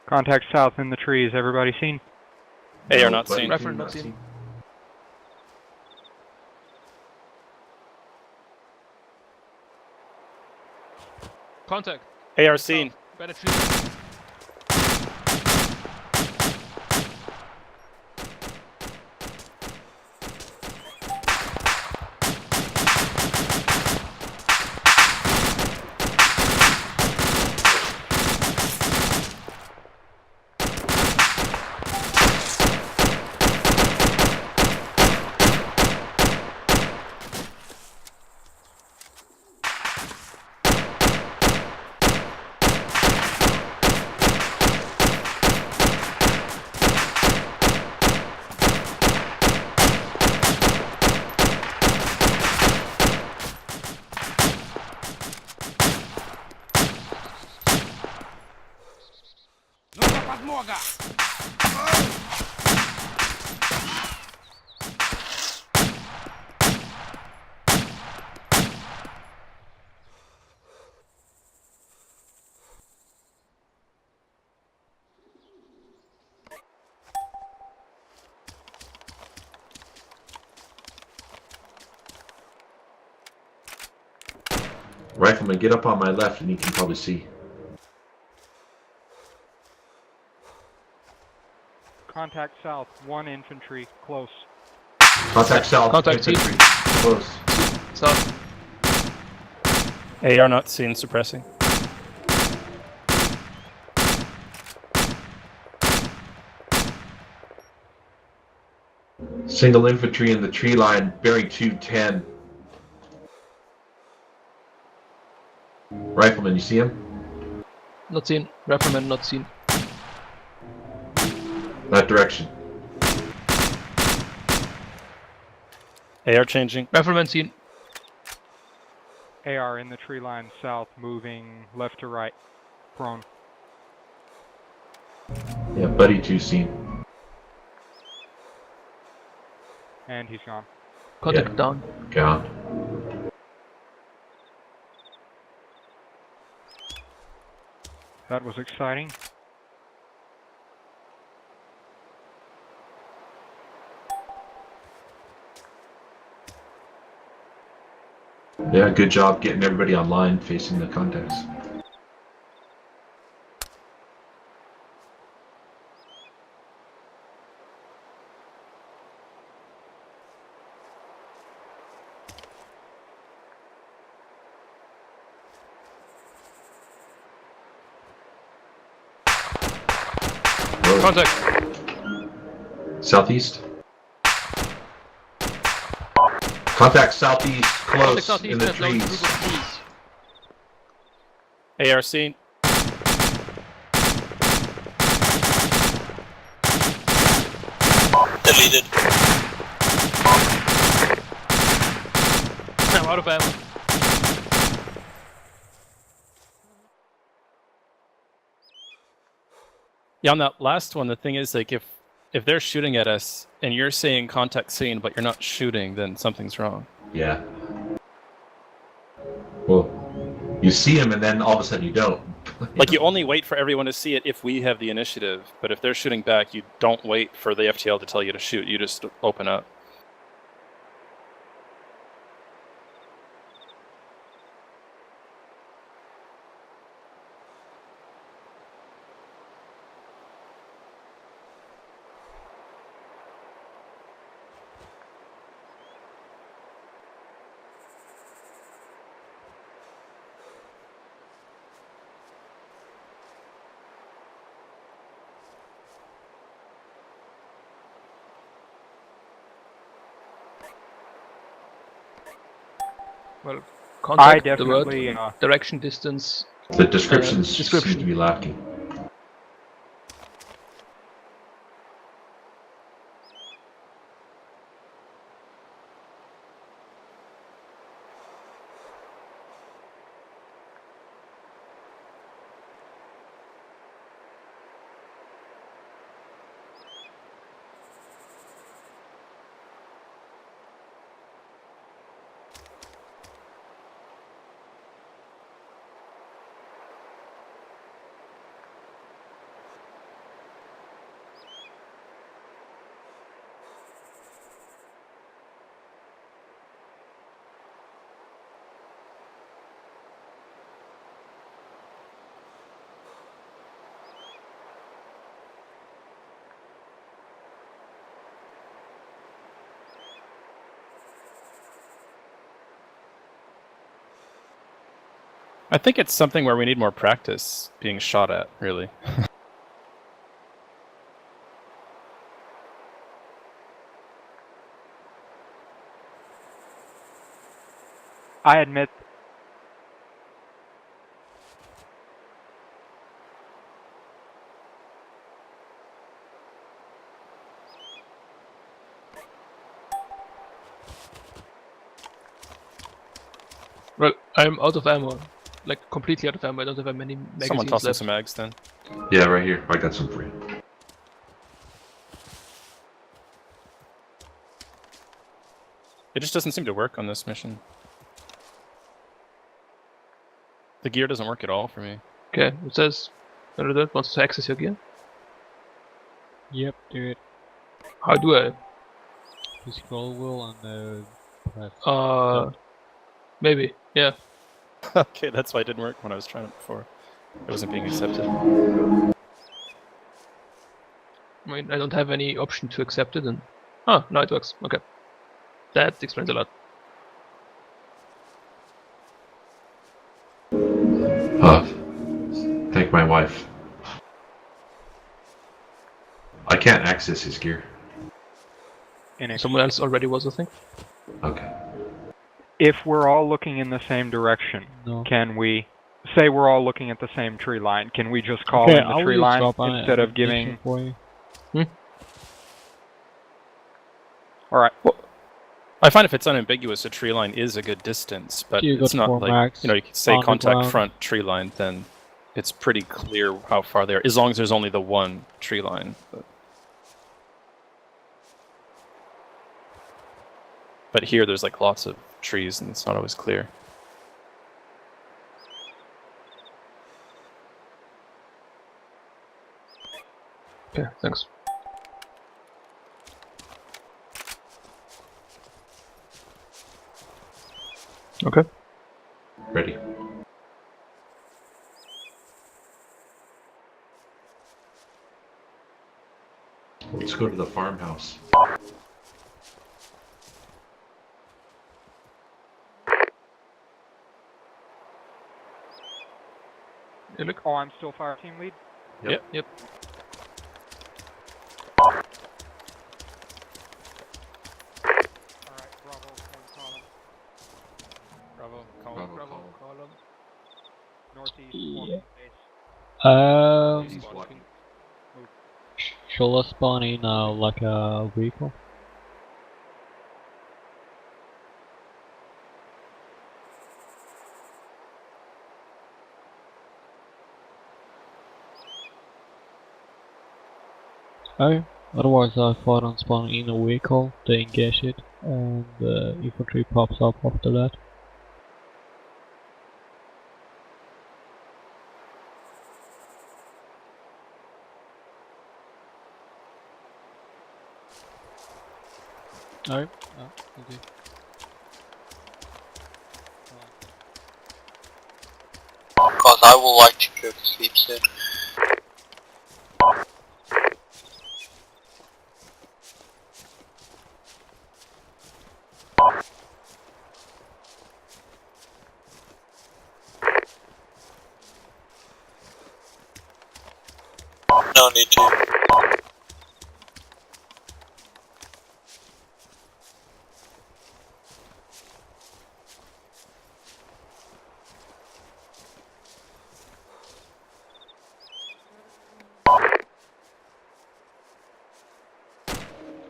Contact south in the trees. Everybody seen? AR not seen. Reference not seen. Contact. AR seen. Better tree. Rifleman, get up on my left and you can probably see. Contact south, 1 infantry, close. Contact south, Contact infantry, close. South. AR not seen, suppressing. Single infantry in the tree line, bearing 210. Rifleman, you see him? Not seen. Rifleman not seen. That direction. AR changing. Rifleman seen. AR in the tree line south, moving left to right, prone. Yeah, Buddy 2 seen. And he's gone. Contact down. Gone. That was exciting. Yeah, good job getting everybody online facing the contacts. Contact. Southeast. Contact southeast, close, Contact southeast in the and those group trees. of trees. AR seen. Deleted. I'm out of ammo. Yeah, on that last one, the thing is, like, if they're shooting at us and you're saying contact seen, but you're not shooting, then something's wrong. Yeah. Well, you see him and then all of a sudden you don't. Like, you only wait for everyone to see it if we have the initiative, but if they're shooting back, you don't wait for the FTL to tell you to shoot, you just open up. Well, contact, the word, definitely, direction, distance. The descriptions description. seem to be lacking. I think it's something where we need more practice being shot at, really. I admit. Well, I'm out of ammo. Like, completely out of ammo. I don't have many magazines Someone toss left. some mags then. Yeah, right here. I got some for you. It just doesn't seem to work on this mission. The gear doesn't work at all for me. Okay, it says LordYod wants to access your gear. Yep, do it. How do I? You scroll wheel on the left. Maybe, yeah. Okay, that's why it didn't work when I was trying it before. It wasn't being accepted. I mean, I don't have any option to accept it, and oh, no, it works. Okay, that explains a lot. Thank my wife. I can't access his gear. Someone else already was, I think. Okay. If we're all looking in the same direction, can we say we're all looking at the same tree line? Can we just call in the tree line instead of giving? For you. All right. Well, I find if it's unambiguous, a tree line is a good distance, but You it's got not 4 like max you can say on the contact ground. front tree line, then it's pretty clear how far they are, as long as there's only the one tree line. But here, there's like lots of trees, and it's not always clear. Okay, thanks. Okay. Ready. Let's go to the farmhouse. Ilyic? Oh, I'm still fire team lead? Yep. Alright, Bravo, one column. Bravo, column. Northeast, Yeah. walking base. He's walking. Shall I spawn in like a vehicle? Okay. Otherwise, I thought on spawning in a vehicle, they engage it, and infantry pops up after that. Alright. Okay. Because I would like to go to sleep soon. No need to.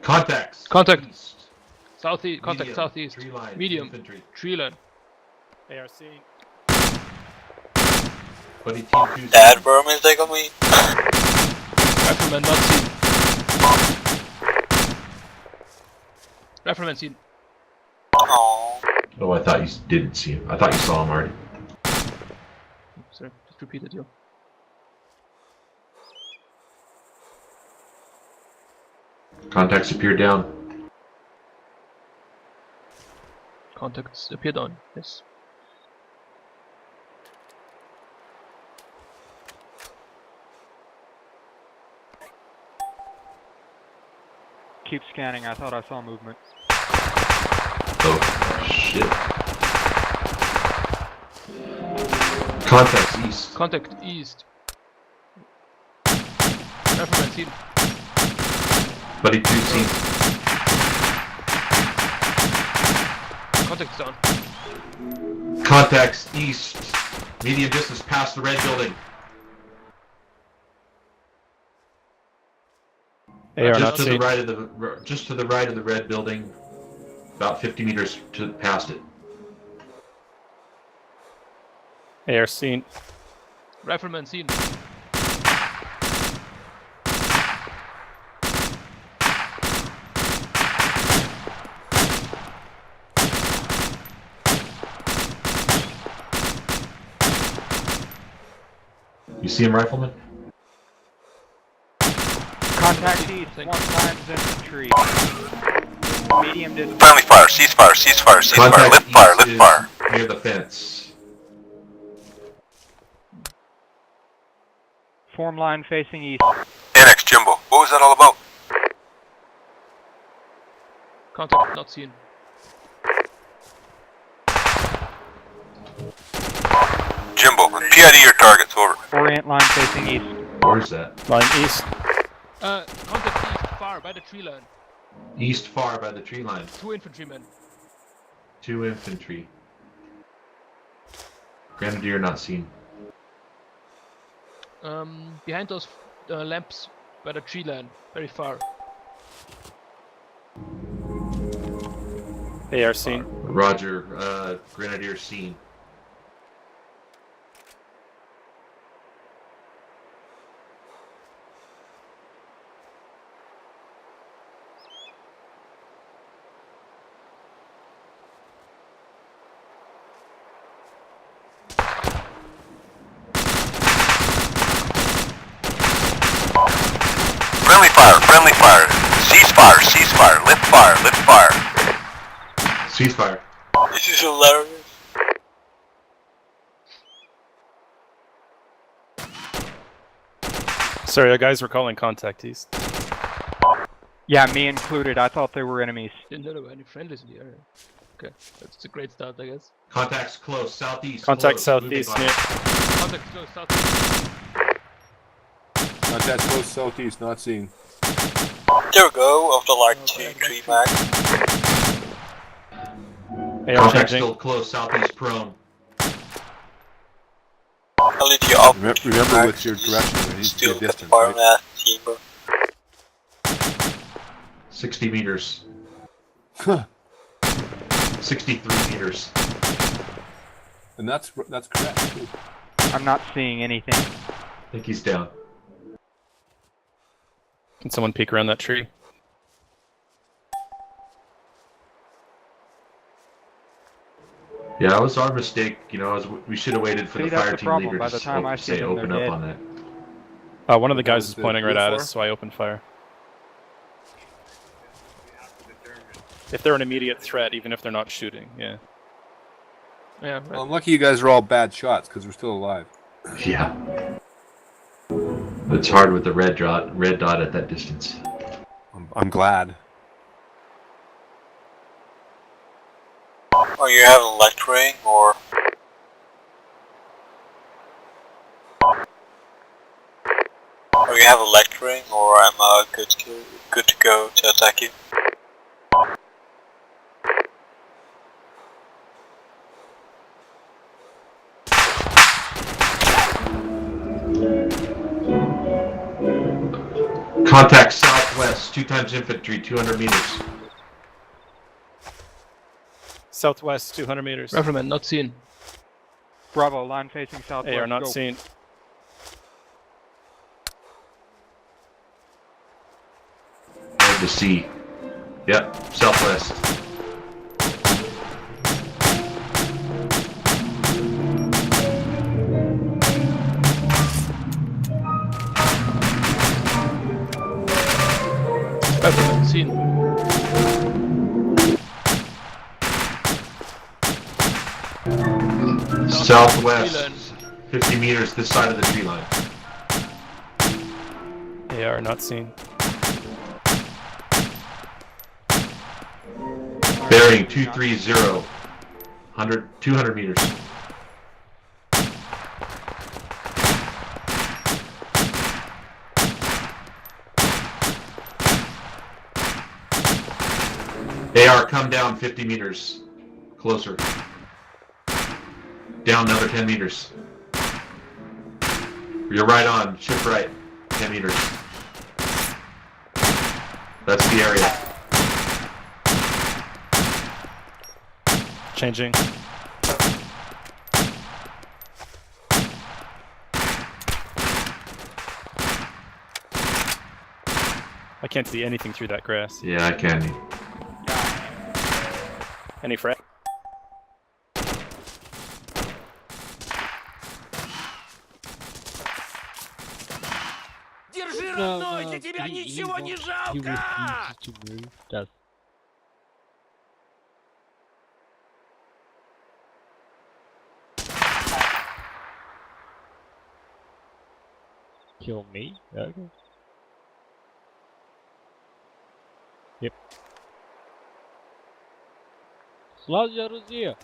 Contacts. Contact. East. Southeast. Contact Medium. southeast. Tree line. Medium. Infantry. Tree line. ARC. Buddy team 2. Dad Burman take on me. Rifleman not seen. Rifleman seen. Oh. Oh, I thought you didn't see him. I thought you saw him already. Sorry, just repeated you. Contacts appear down. Contacts appeared on. Yes. Keep scanning, I thought I saw movement. Oh, shit. Contacts east. Contact east. Rifleman seen. Buddy 2 seen. Contact's down. Contacts east. Medium distance past the red building. AR Just not to the seen. right of the just to the right of the red building, about 50 meters past it. AR seen. Rifleman seen. You see him, rifleman? Contact east, 1 times infantry. Medium distance. Friendly fire, ceasefire, ceasefire, ceasefire, Contact lift fire, east lift fire. is near the fence. Form line facing east. Enex, Jimbo, what was that all about? Contact not seen. Jimbo, PID your targets, over. Orient line facing east. Where's that? Line east. Contact east far by the tree line. East far by the tree line. 2 infantrymen. 2 infantry. Grenadier not seen. Behind those lamps by the tree line, very far. They are seen. Roger, Grenadier seen. Friendly fire. Ceasefire, ceasefire. Lift fire, lift fire. Ceasefire. This is hilarious. Sorry, the guys were calling contact east. Yeah, me included. I thought they were enemies. Didn't know there were any friendlies in the area. Okay, that's a great start, I guess. Contacts close, southeast. Contact close. southeast near. Contact close, southeast. Contact close southeast, not seen. There we go, after like 2-3 max. Contact still close, southeast prone. I'll lead you up. Remember with your direction, it needs to be a Still distance, fire right? on that, Jimbo. 60 meters. 63 meters. And that's correct, too. I'm not seeing anything. I think he's down. Can someone peek around that tree? Yeah, it was our mistake. You know, we should have waited for See, the that's fire the team problem. leader By to the time I see say them, open they're up dead. on that. One of the guys was is the pointing right at blue us, so I opened fire. We have to determine. If they're an immediate threat, even if they're not shooting, yeah. Yeah, right. Well, I'm lucky you guys are all bad shots, because we're still alive. Yeah. It's hard with the red dot at that distance. I'm glad. Oh, you have a light ring, or? Or you have a light ring, or I'm good to go to attack you. Contact southwest, 2 times infantry, 200 meters. Southwest, 200 meters. Rifleman not seen. Bravo, line facing southwest. AR not go. seen. Hard to see. Yep, southwest. Rifleman seen. Southwest, 50 meters this side of the tree line. AR not seen. Bearing 230, 200 meters. AR, come down 50 meters. Closer. Down another 10 meters. You're right on. Shift right. 10 meters. That's the area. Changing. I can't see anything through that grass. Yeah, I can. Any fret? No, he refuses to move. That's Kill me? Okay. Yep. Славься, Россия!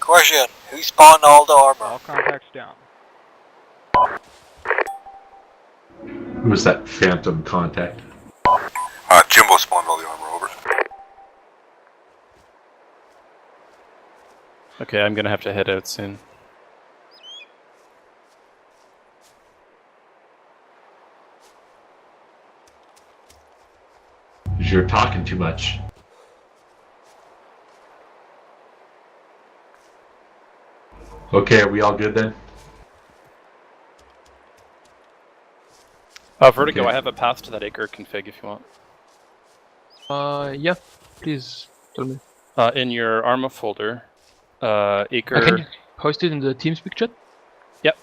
Question, who spawned all the armor? All contacts down. Who was that phantom contact? Jimbo spawned all the armor, over. Okay, I'm gonna have to head out soon. You're talking too much. Okay, are we all good then? Vertigo, Okay. I have a path to that acre config if you want. Yeah, please tell me. In your Arma folder, acre... Can you post it in the TeamSpeak chat? Yep.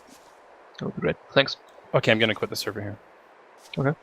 That would be great. Thanks. Okay, I'm gonna quit the server here. Okay.